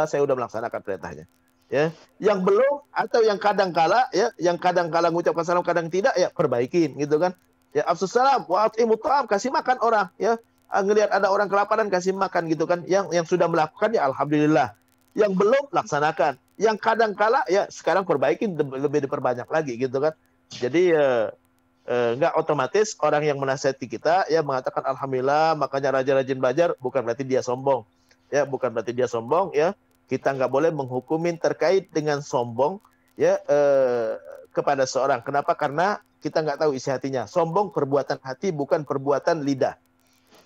saya udah melaksanakan perintahnya. Ya, yang belum atau yang kadang-kala ya, yang kadang-kala mengucapkan salam kadang tidak ya perbaikin gitu kan. Ya afsus salam wa at'imut ta'am, kasih makan orang ya. Ngelihat ada orang kelaparan kasih makan gitu kan. Yang sudah melakukan ya alhamdulillah. Yang belum laksanakan. Yang kadang-kala ya sekarang perbaikin, lebih diperbanyak lagi gitu kan. Jadi nggak otomatis orang yang menasihati kita ya mengatakan alhamdulillah makanya rajin-rajin belajar, bukan berarti dia sombong ya, bukan berarti dia sombong ya. Kita nggak boleh menghukumin terkait dengan sombong ya kepada seorang. Kenapa? Karena kita nggak tahu isi hatinya. Sombong perbuatan hati, bukan perbuatan lidah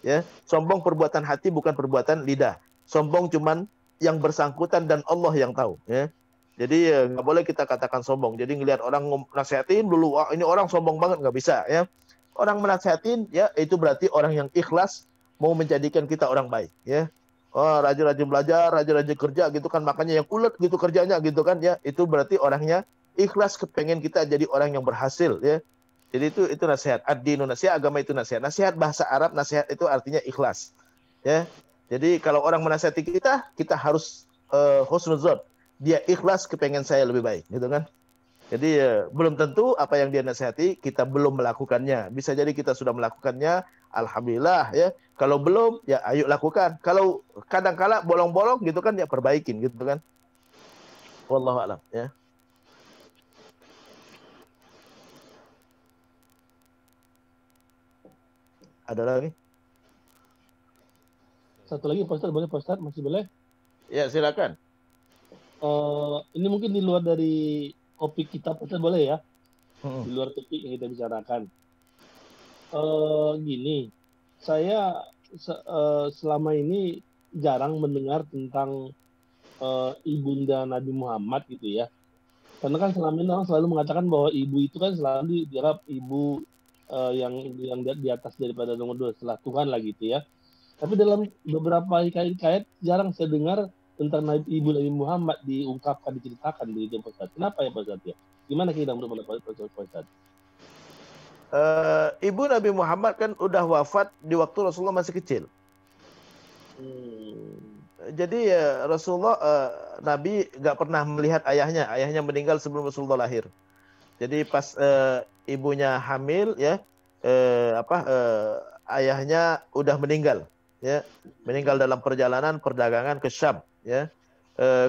ya. Sombong perbuatan hati, bukan perbuatan lidah. Sombong cuman yang bersangkutan dan Allah yang tahu ya. Jadi nggak boleh kita katakan sombong. Jadi ngelihat orang nasihatin dulu, wah ini orang sombong banget, nggak bisa ya. Orang menasihatin ya itu berarti orang yang ikhlas mau menjadikan kita orang baik ya. Oh rajin-rajin belajar, rajin-rajin kerja gitu kan, makanya yang ulet gitu kerjanya gitu kan ya. Itu berarti orangnya ikhlas kepengen kita jadi orang yang berhasil ya. Jadi itu nasihat. Ad-dinun nasihat, agama itu nasihat. Nasihat bahasa Arab, nasihat itu artinya ikhlas ya. Jadi kalau orang menasihati kita harus husnuzon. Dia ikhlas kepengen saya lebih baik gitu kan. Jadi belum tentu apa yang dia nasihati kita belum melakukannya. Bisa jadi kita sudah melakukannya, alhamdulillah ya. Kalau belum ya ayo lakukan. Kalau kadang-kala bolong-bolong gitu kan ya perbaikin gitu kan. Wallahu a'lam ya. Ada lagi? Satu lagi Pak Ustadz, boleh Pak Ustadz? Masih boleh? Ya, silakan. Ini mungkin di luar dari topik kita, Pak Ustadz, boleh ya? Hmm. Di luar topik yang kita bicarakan. Gini, saya selama ini jarang mendengar tentang ibunda Nabi Muhammad gitu ya. Karena kan selama ini orang selalu mengatakan bahwa ibu itu kan selalu dianggap ibu yang di atas daripada nomor 2 setelah Tuhan lah gitu ya. Tapi dalam beberapa hikayat jarang saya dengar tentang ibu Nabi Muhammad diungkapkan, diceritakan begitu Pak Ustadz. Kenapa ya Pak Ustadz ya? Gimana kita menurut Pak Ustadz? Ibu Nabi Muhammad kan udah wafat di waktu Rasulullah masih kecil. Jadi Rasulullah Nabi nggak pernah melihat ayahnya. Ayahnya meninggal sebelum Rasulullah lahir. Jadi pas ibunya hamil ya ayahnya udah meninggal ya, meninggal dalam perjalanan perdagangan ke Syam ya.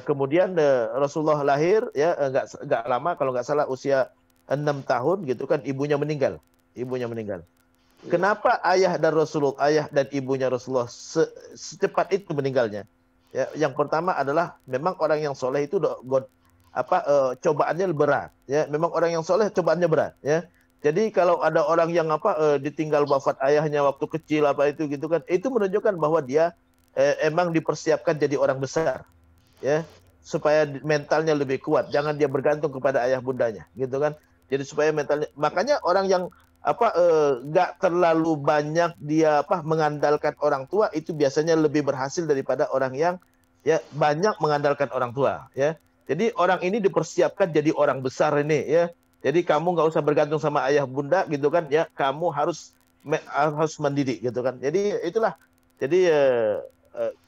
Kemudian Rasulullah lahir ya nggak lama, kalau nggak salah usia 6 tahun gitu kan ibunya meninggal. Kenapa ayah dan ibunya Rasulullah secepat itu meninggalnya? Ya, yang pertama adalah memang orang yang soleh itu cobaannya berat. Ya, memang orang yang soleh cobaannya berat. Ya, jadi kalau ada orang yang ditinggal wafat ayahnya waktu kecil itu gitu kan, itu menunjukkan bahwa dia emang dipersiapkan jadi orang besar. Ya, supaya mentalnya lebih kuat. Jangan dia bergantung kepada ayah bundanya, gitu kan? Jadi supaya mentalnya, makanya orang yang nggak terlalu banyak dia mengandalkan orang tua itu biasanya lebih berhasil daripada orang yang ya banyak mengandalkan orang tua ya. Jadi orang ini dipersiapkan jadi orang besar ini ya. Jadi kamu nggak usah bergantung sama ayah bunda gitu kan ya, kamu harus mendidik gitu kan. Jadi itulah jadi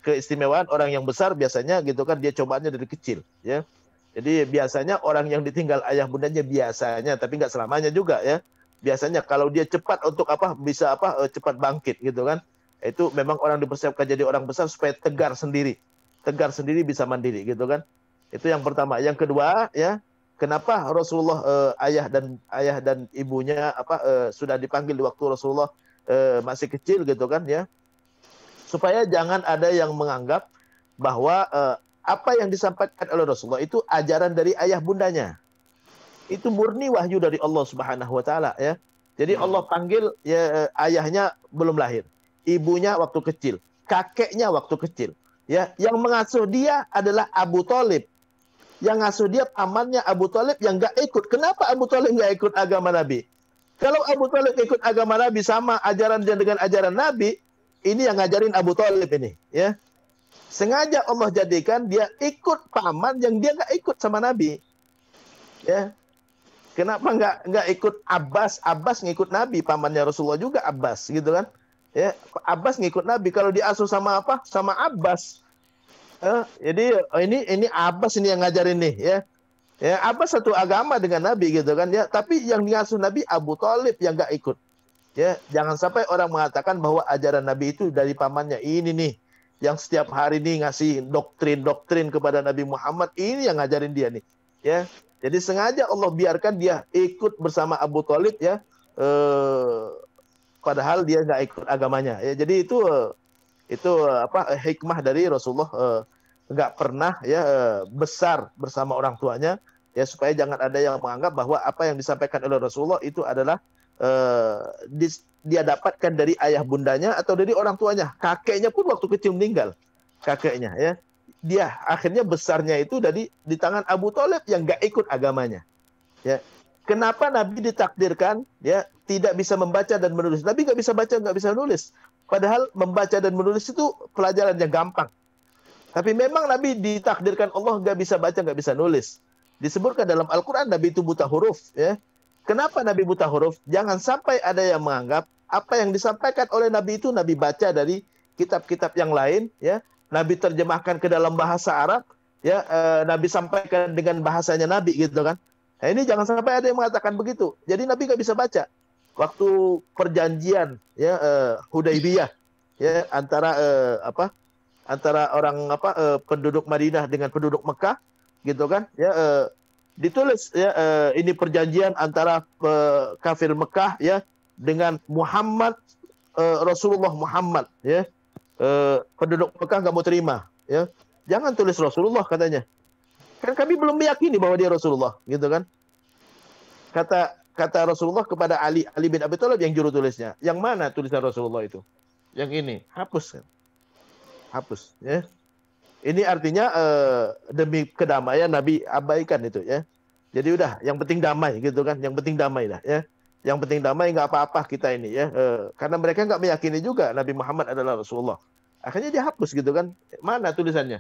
keistimewaan orang yang besar biasanya gitu kan, dia cobaannya dari kecil ya. Jadi biasanya orang yang ditinggal ayah bundanya biasanya, tapi nggak selamanya juga ya. Biasanya kalau dia cepat untuk bisa cepat bangkit gitu kan, itu memang orang dipersiapkan jadi orang besar supaya tegar sendiri bisa mandiri gitu kan. Itu yang pertama. Yang kedua ya, kenapa Rasulullah ayah dan ibunya sudah dipanggil di waktu Rasulullah masih kecil gitu kan ya, supaya jangan ada yang menganggap bahwa apa yang disampaikan oleh Rasulullah itu ajaran dari ayah bundanya. Itu murni wahyu dari Allah Subhanahu wa taala ya. Jadi Allah panggil ya, ayahnya belum lahir, ibunya waktu kecil, kakeknya waktu kecil. Ya, yang mengasuh dia adalah Abu Thalib. Yang ngasuh dia pamannya Abu Thalib yang enggak ikut. Kenapa Abu Thalib enggak ikut agama Nabi? Kalau Abu Thalib ikut agama Nabi sama ajaran dia dengan ajaran Nabi, ini yang ngajarin Abu Thalib ini, ya. Sengaja Allah jadikan dia ikut paman yang dia enggak ikut sama Nabi. Ya. Kenapa nggak ikut Abbas? Abbas ngikut Nabi, pamannya Rasulullah juga Abbas, gitu kan? Ya, Abbas ngikut Nabi. Kalau diasuh sama sama Abbas. Jadi ini Abbas ini yang ngajarin nih, ya. Ya, Abbas satu agama dengan Nabi, gitu kan? Ya, tapi yang diasuh Nabi Abu Thalib yang nggak ikut. Ya, jangan sampai orang mengatakan bahwa ajaran Nabi itu dari pamannya ini nih, yang setiap hari nih ngasih doktrin kepada Nabi Muhammad, ini yang ngajarin dia nih, ya. Jadi sengaja Allah biarkan dia ikut bersama Abu Thalib ya, padahal dia nggak ikut agamanya. Ya, jadi itu hikmah dari Rasulullah nggak pernah ya besar bersama orang tuanya ya, supaya jangan ada yang menganggap bahwa apa yang disampaikan oleh Rasulullah itu adalah dia dapatkan dari ayah bundanya atau dari orang tuanya. Kakeknya pun waktu kecil meninggal, kakeknya ya. Dia akhirnya besarnya itu di tangan Abu Thalib yang nggak ikut agamanya. Ya, kenapa Nabi ditakdirkan ya tidak bisa membaca dan menulis? Nabi nggak bisa baca, nggak bisa nulis. Padahal membaca dan menulis itu pelajaran yang gampang. Tapi memang Nabi ditakdirkan Allah nggak bisa baca, nggak bisa nulis. Disebutkan dalam Al-Quran Nabi itu buta huruf. Ya, kenapa Nabi buta huruf? Jangan sampai ada yang menganggap apa yang disampaikan oleh Nabi itu Nabi baca dari kitab-kitab yang lain. Ya. Nabi terjemahkan ke dalam bahasa Arab, ya Nabi sampaikan dengan bahasanya Nabi gitu kan. Nah, ini jangan sampai ada yang mengatakan begitu. Jadi Nabi nggak bisa baca. Waktu perjanjian ya Hudaybiyah ya antara antara orang penduduk Madinah dengan penduduk Mekah, gitu kan, ya ditulis ya ini perjanjian antara kafir Mekah ya dengan Muhammad, Rasulullah Muhammad ya. Penduduk Mekah nggak mau terima ya. Jangan tulis Rasulullah katanya. Kan kami belum meyakini bahwa dia Rasulullah, gitu kan? Kata Rasulullah kepada Ali bin Abi Thalib yang juru tulisnya. Yang mana tulisan Rasulullah itu? Yang ini, hapus kan? Hapus ya. Ini artinya demi kedamaian Nabi abaikan itu ya. Jadi udah, yang penting damai gitu kan? Yang penting damai dah ya. Yang penting damai, nggak apa-apa kita ini ya. Karena mereka nggak meyakini juga Nabi Muhammad adalah Rasulullah. Akhirnya dia hapus gitu kan. Mana tulisannya?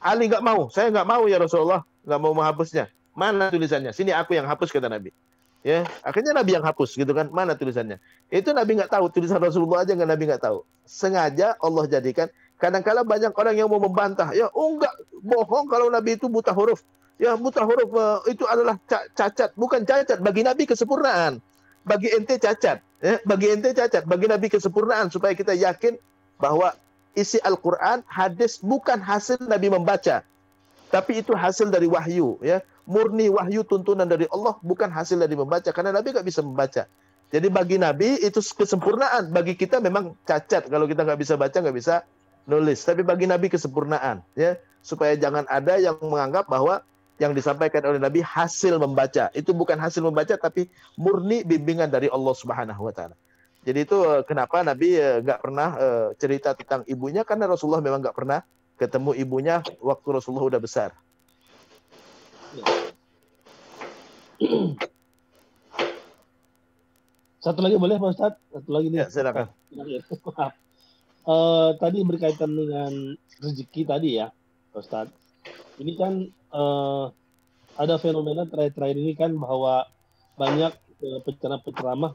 Ali nggak mau. Saya nggak mau ya Rasulullah. Nggak mau menghapusnya. Mana tulisannya? Sini aku yang hapus kata Nabi. Ya, akhirnya Nabi yang hapus gitu kan. Mana tulisannya? Itu Nabi nggak tahu. Tulisan Rasulullah aja nggak, Nabi nggak tahu. Sengaja Allah jadikan. Kadang-kala banyak orang yang mau membantah. Ya, oh enggak. Bohong kalau Nabi itu buta huruf. Ya, buta huruf itu adalah cacat. Bukan cacat. Bagi Nabi kesempurnaan. Bagi ente cacat, ya, bagi ente cacat, bagi Nabi kesempurnaan supaya kita yakin bahwa isi Al-Quran, hadis bukan hasil Nabi membaca, tapi itu hasil dari wahyu, ya, murni wahyu tuntunan dari Allah, bukan hasil dari membaca, karena Nabi nggak bisa membaca. Jadi bagi Nabi itu kesempurnaan, bagi kita memang cacat kalau kita nggak bisa baca, nggak bisa nulis, tapi bagi Nabi kesempurnaan, ya, supaya jangan ada yang menganggap bahwa yang disampaikan oleh Nabi hasil membaca. Itu bukan hasil membaca, tapi murni bimbingan dari Allah Subhanahu wa Ta'ala. Jadi itu kenapa Nabi nggak pernah cerita tentang ibunya, karena Rasulullah memang nggak pernah ketemu ibunya waktu Rasulullah udah besar. Satu lagi boleh Pak Ustadz? Satu lagi nih. Ya, silakan. Tadi berkaitan dengan rezeki tadi ya, Pak Ustadz. Ini kan ada fenomena terakhir-terakhir ini kan bahwa banyak penceramah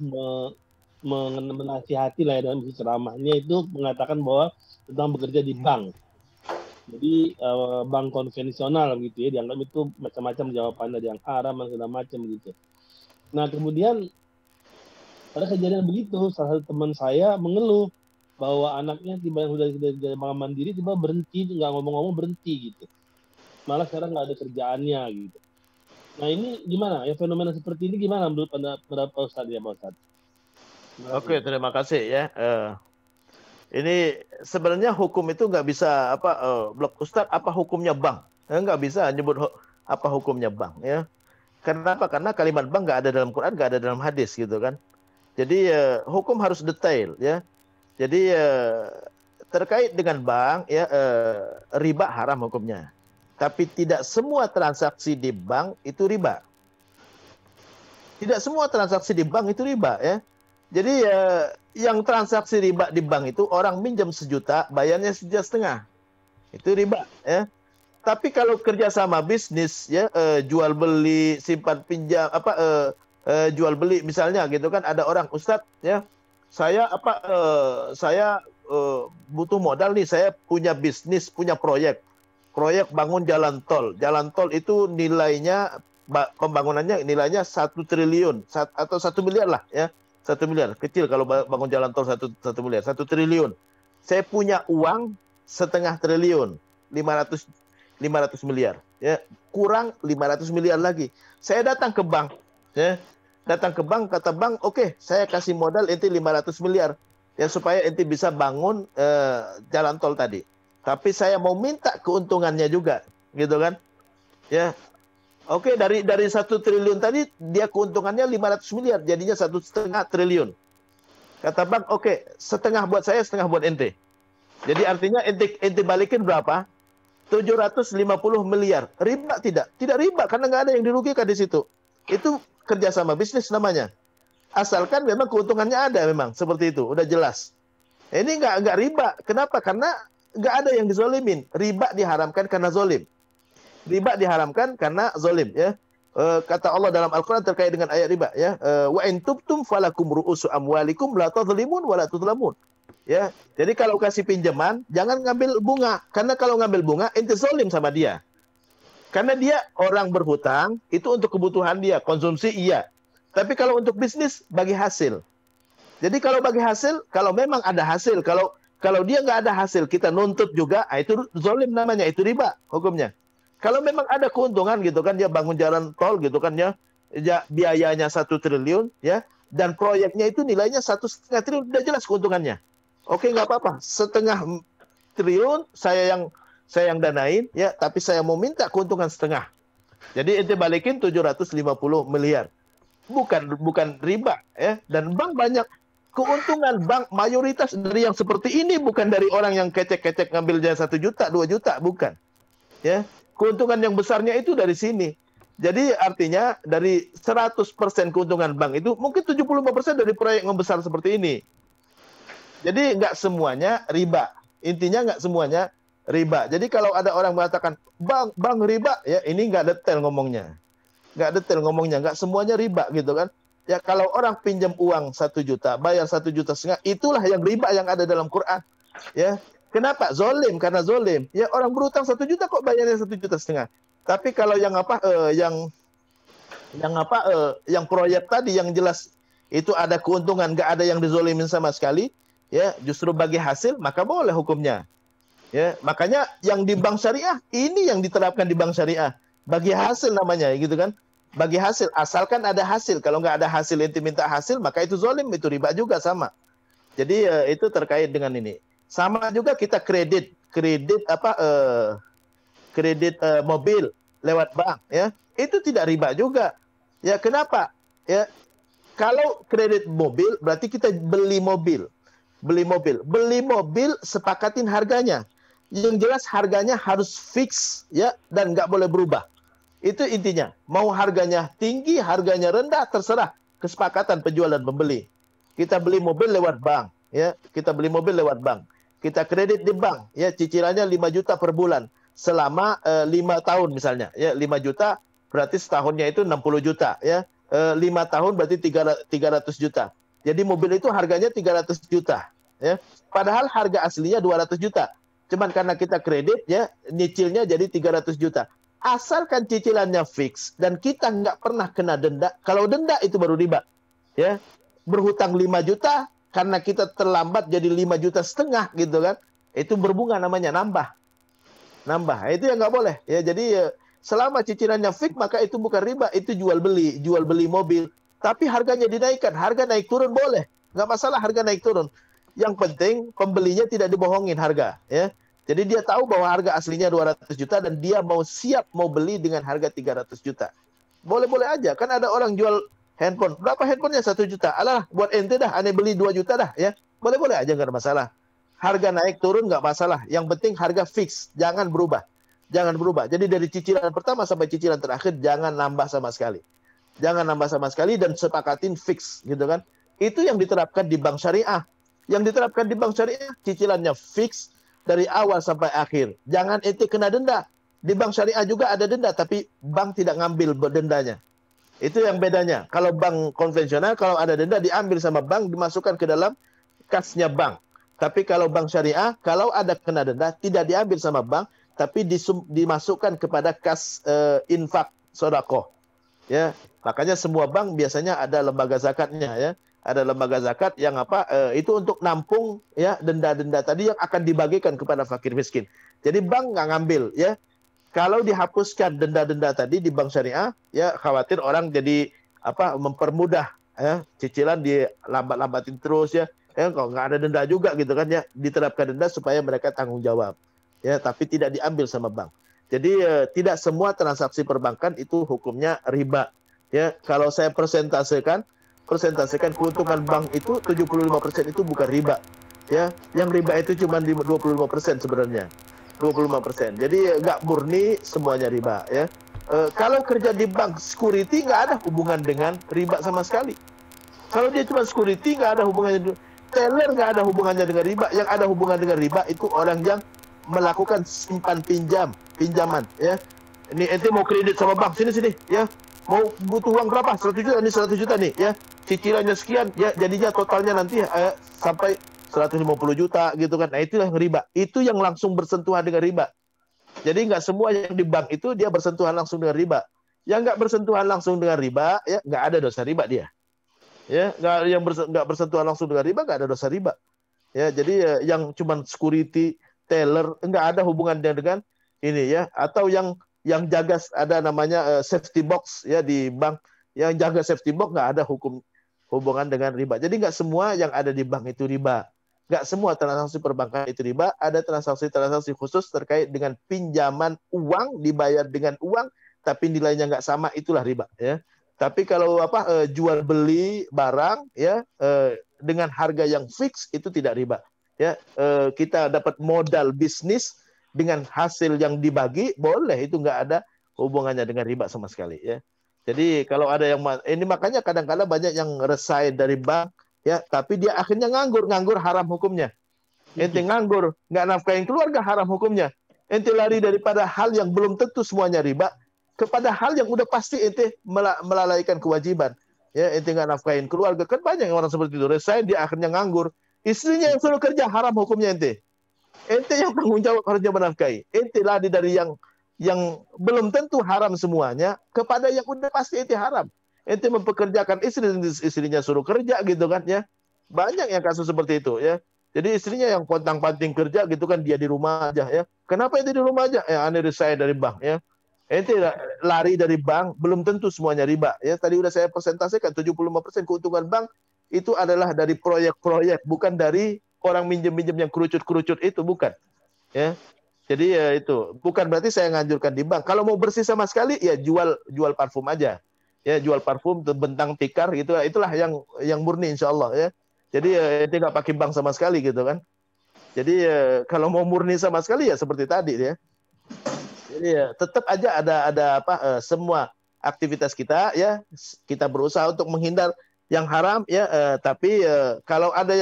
menasihati lah ya, dalam ceramahnya itu mengatakan bahwa tentang bekerja di bank. Jadi bank konvensional gitu ya, dianggap itu macam-macam jawabannya, ada yang haram dan segala macam gitu. Nah kemudian pada kejadian begitu, salah satu teman saya mengeluh bahwa anaknya tiba sudah jadi bank mandiri, tiba berhenti, nggak ngomong-ngomong berhenti gitu. Malah sekarang nggak ada kerjaannya gitu. Nah ini gimana? Ya fenomena seperti ini gimana menurut pendapat Pak Ustadz ya Pak Ustadz? Oke, terima kasih ya. Ini sebenarnya hukum itu nggak bisa blok Ustadz apa hukumnya bank? Nggak bisa nyebut apa hukumnya bank ya. Kenapa? Karena kalimat bank nggak ada dalam Quran, nggak ada dalam hadis gitu kan. Jadi hukum harus detail ya. Jadi terkait dengan bank ya, riba haram hukumnya. Tapi tidak semua transaksi di bank itu riba. Tidak semua transaksi di bank itu riba ya. Jadi yang transaksi riba di bank itu orang minjam 1 juta, bayarnya 1,5 juta. Itu riba ya. Tapi kalau kerjasama bisnis ya, jual beli, simpan pinjam jual beli misalnya gitu kan, ada orang Ustadz ya, saya butuh modal nih, saya punya bisnis, punya proyek bangun jalan tol. Jalan tol itu nilainya, pembangunannya nilainya 1 triliun atau 1 miliar lah ya. 1 miliar, kecil kalau bangun jalan tol 1 miliar, 1 triliun. Saya punya uang 0,5 triliun, 500 miliar ya. Kurang 500 miliar lagi. Saya datang ke bank ya. Datang ke bank, kata bank, oke, saya kasih modal ente 500 miliar ya supaya ente bisa bangun jalan tol tadi. Tapi saya mau minta keuntungannya juga, gitu kan? Ya, oke, dari 1 triliun tadi dia keuntungannya 500 miliar, jadinya 1,5 triliun. Kata bank, oke, setengah buat saya, setengah buat ente. Jadi artinya ente balikin berapa? 750 miliar. Riba tidak? Tidak riba karena nggak ada yang dirugikan di situ. Itu kerjasama bisnis namanya. Asalkan memang keuntungannya ada, memang seperti itu, udah jelas. Ini nggak riba. Kenapa? Karena nggak ada yang dizolimin. Riba diharamkan karena zolim. Riba diharamkan karena zolim ya. Kata Allah dalam Al-Quran terkait dengan ayat riba ya. Wa in tubtum falakum ru'usu amwalikum la tadhlimun wa la tudhlamun. Ya. Jadi kalau kasih pinjaman jangan ngambil bunga, karena kalau ngambil bunga ente zolim sama dia. Karena dia orang berhutang itu untuk kebutuhan dia, konsumsi iya. Tapi kalau untuk bisnis bagi hasil. Jadi kalau bagi hasil, kalau memang ada hasil, kalau dia nggak ada hasil, kita nuntut juga, itu zolim namanya, itu riba hukumnya. Kalau memang ada keuntungan gitu kan, dia bangun jalan tol gitu kan ya, biayanya 1 triliun ya, dan proyeknya itu nilainya 1,5 triliun, udah jelas keuntungannya. Oke, nggak apa-apa, 1,5 triliun saya yang danain ya, tapi saya mau minta keuntungan setengah. Jadi ente balikin 750 miliar. Bukan riba ya, dan bank banyak keuntungan, bank mayoritas dari yang seperti ini bukan dari orang yang kecek-kecek ngambil dia 1 juta, 2 juta, bukan. Ya, keuntungan yang besarnya itu dari sini. Jadi artinya dari 100% keuntungan bank itu mungkin 75% dari proyek yang besar seperti ini. Jadi nggak semuanya riba. Intinya nggak semuanya riba. Jadi kalau ada orang mengatakan bank riba, ya ini nggak detail ngomongnya. Nggak semuanya riba gitu kan. Ya kalau orang pinjam uang 1 juta, bayar 1,5 juta, itulah yang riba yang ada dalam Quran. Ya. Kenapa? Zolim, karena zolim. Ya orang berutang 1 juta kok bayarnya 1,5 juta. Tapi kalau yang yang proyek tadi yang jelas itu ada keuntungan, nggak ada yang dizolimin sama sekali, ya justru bagi hasil, maka boleh hukumnya. Ya, makanya yang di bank syariah ini yang diterapkan di bank syariah, bagi hasil namanya, gitu kan? Bagi hasil, asalkan ada hasil. Kalau nggak ada hasil, ente minta hasil, maka itu zolim, itu riba juga sama. Jadi itu terkait dengan ini. Sama juga kita kredit mobil lewat bank, ya itu tidak riba juga. Ya kenapa? Ya kalau kredit mobil berarti kita beli mobil sepakatin harganya. Yang jelas harganya harus fix ya, dan nggak boleh berubah. Itu intinya. Mau harganya tinggi, harganya rendah, terserah kesepakatan penjual dan pembeli. Kita beli mobil lewat bank, ya kita kredit di bank, ya cicilannya 5 juta per bulan selama 5 tahun misalnya, ya 5 juta berarti setahunnya itu 60 juta, ya 5 tahun berarti 300 juta. Jadi mobil itu harganya 300 juta, ya padahal harga aslinya 200 juta. Cuman karena kita kredit, ya nyicilnya jadi 300 juta. Asalkan cicilannya fix dan kita nggak pernah kena denda. Kalau denda itu baru riba, ya berhutang 5 juta karena kita terlambat jadi 5,5 juta gitu kan, itu berbunga namanya, nambah, itu yang nggak boleh ya. Jadi selama cicilannya fix maka itu bukan riba, itu jual beli mobil, tapi harganya dinaikkan, harga naik turun boleh, nggak masalah harga naik turun, yang penting pembelinya tidak dibohongin harga, ya. Jadi dia tahu bahwa harga aslinya 200 juta dan dia siap mau beli dengan harga 300 juta. Boleh-boleh aja, kan ada orang jual handphone. Berapa handphonenya? 1 juta. Alah, buat ente dah, aneh beli 2 juta dah, ya. Boleh-boleh aja, nggak ada masalah. Harga naik turun nggak masalah. Yang penting harga fix, jangan berubah. Jadi dari cicilan pertama sampai cicilan terakhir jangan nambah sama sekali. Dan sepakatin fix, gitu kan. Itu yang diterapkan di bank syariah. Cicilannya fix dari awal sampai akhir. Jangan ente kena denda. Di bank syariah juga ada denda, tapi bank tidak ngambil dendanya. Itu yang bedanya. Kalau bank konvensional, kalau ada denda diambil sama bank, dimasukkan ke dalam kasnya bank. Tapi kalau bank syariah, kalau ada kena denda, tidak diambil sama bank, tapi dimasukkan kepada kas infak sedekah. Ya, makanya semua bank biasanya ada lembaga zakatnya, ya. Ada lembaga zakat yang itu untuk nampung, ya, denda-denda tadi yang akan dibagikan kepada fakir miskin. Jadi bank nggak ngambil, ya. Kalau dihapuskan denda-denda tadi di bank syariah, ya khawatir orang jadi mempermudah, ya, cicilan dilambat-lambatin terus, ya. Kalau nggak ada denda juga gitu kan, ya, diterapkan denda supaya mereka tanggung jawab, ya, tapi tidak diambil sama bank. Jadi tidak semua transaksi perbankan itu hukumnya riba, ya. Kalau saya persentasekan keuntungan bank itu 75% itu bukan riba, ya. Yang riba itu cuma 25% sebenarnya. 25%. Jadi nggak murni semuanya riba, ya. Kalau kerja di bank security nggak ada hubungan dengan riba sama sekali. Kalau dia cuma security nggak ada hubungannya. Teller nggak ada hubungannya dengan riba. Yang ada hubungan dengan riba itu orang yang melakukan simpan pinjaman, ya. Ini ente mau kredit sama bank, sini, ya. Mau butuh uang berapa? 100 juta, ini 100 juta nih, ya. Cicilannya sekian, ya, jadinya totalnya nanti sampai 150 juta gitu kan. Nah, itulah riba. Itu yang langsung bersentuhan dengan riba. Jadi nggak semua yang di bank itu dia bersentuhan langsung dengan riba. Yang nggak bersentuhan langsung dengan riba, ya nggak ada dosa riba dia. Ya, nggak bersentuhan langsung dengan riba nggak ada dosa riba. Ya, jadi yang cuman security, teller nggak ada hubungannya dengan ini, ya. Atau yang yang jaga ada namanya safety box ya di bank, yang jaga safety box nggak ada hubungan dengan riba. Jadi nggak semua yang ada di bank itu riba. Nggak semua transaksi perbankan itu riba. Ada transaksi-transaksi khusus terkait dengan pinjaman uang, dibayar dengan uang, tapi nilainya nggak sama, itulah riba. Ya. Tapi kalau jual beli barang ya dengan harga yang fix itu tidak riba. Ya, kita dapat modal bisnis dengan hasil yang dibagi, boleh, itu nggak ada hubungannya dengan riba sama sekali. Ya. Jadi kalau ada yang ini, makanya kadang-kadang banyak yang resign dari bank, ya, tapi dia akhirnya nganggur haram hukumnya. Ente nganggur, nggak nafkahin keluarga, haram hukumnya. Ente lari daripada hal yang belum tentu semuanya riba kepada hal yang udah pasti ente melalaikan kewajiban. Ya, ente nggak nafkahin keluarga, kan banyak orang seperti itu. Resign, dia akhirnya nganggur. Istrinya yang suruh kerja, haram hukumnya ente. Ente yang tanggung jawab harusnya menafkahi. Ente lari dari yang belum tentu haram semuanya kepada yang udah pasti ente haram. Ente mempekerjakan istrinya suruh kerja gitu kan ya. Banyak yang kasus seperti itu ya. Jadi istrinya yang pontang-panting kerja gitu kan, dia di rumah aja ya. Kenapa ente di rumah aja? Ya, ane resign dari bank ya. Ente lari dari bank, belum tentu semuanya riba ya. Tadi udah saya persentasikan 75% keuntungan bank itu adalah dari proyek-proyek, bukan dari orang minjem-minjem yang kerucut-kerucut itu, bukan. Ya. Jadi ya itu, bukan berarti saya nganjurkan di bank. Kalau mau bersih sama sekali ya jual parfum aja. Ya, jual parfum, bentang tikar gitu, itulah yang murni insyaallah ya. Jadi itu nggak pakai bank sama sekali gitu kan. Jadi kalau mau murni sama sekali ya seperti tadi ya. Jadi tetap aja ada semua aktivitas kita ya, kita berusaha untuk menghindar yang haram ya, tapi kalau ada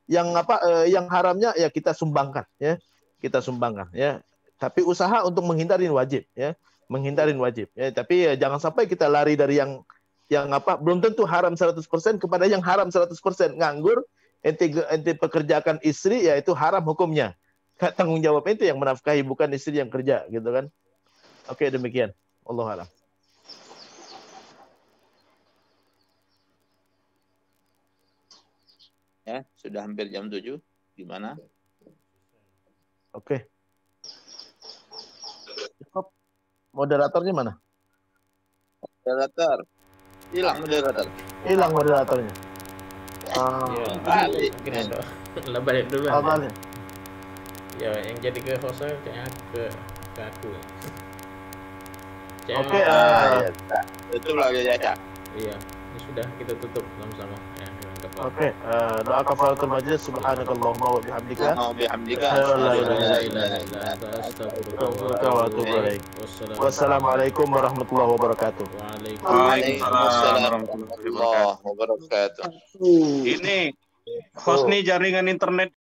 yang haramnya ya kita sumbangkan ya. Kita sumbangkan ya. Tapi usaha untuk menghindarin wajib ya. Menghindarin wajib ya. Tapi jangan sampai kita lari dari yang belum tentu haram 100% kepada yang haram 100%. Nganggur, ente pekerjakan istri ya itu haram hukumnya. Tanggung jawab ente yang menafkahi, bukan istri yang kerja gitu kan. Oke, demikian. Wallahu a'lam. Ya, sudah hampir jam 7. Gimana? Oke. Cukup. Moderatornya mana? Moderator. Hilang moderator. Hilang moderatornya. Balik. Balik dulu. Balik. Ya, yang jadi ke hostnya kayaknya ke aku. Oke. Itu lagi ya. Iya, ini sudah kita tutup sama-sama. Ya, oke, doa kafaratul majlis, subhanakallahumma wa bihamdika. Wassalamualaikum warahmatullahi wabarakatuh. Waalaikumsalam warahmatullahi wabarakatuh. Ini host nih jaringan internet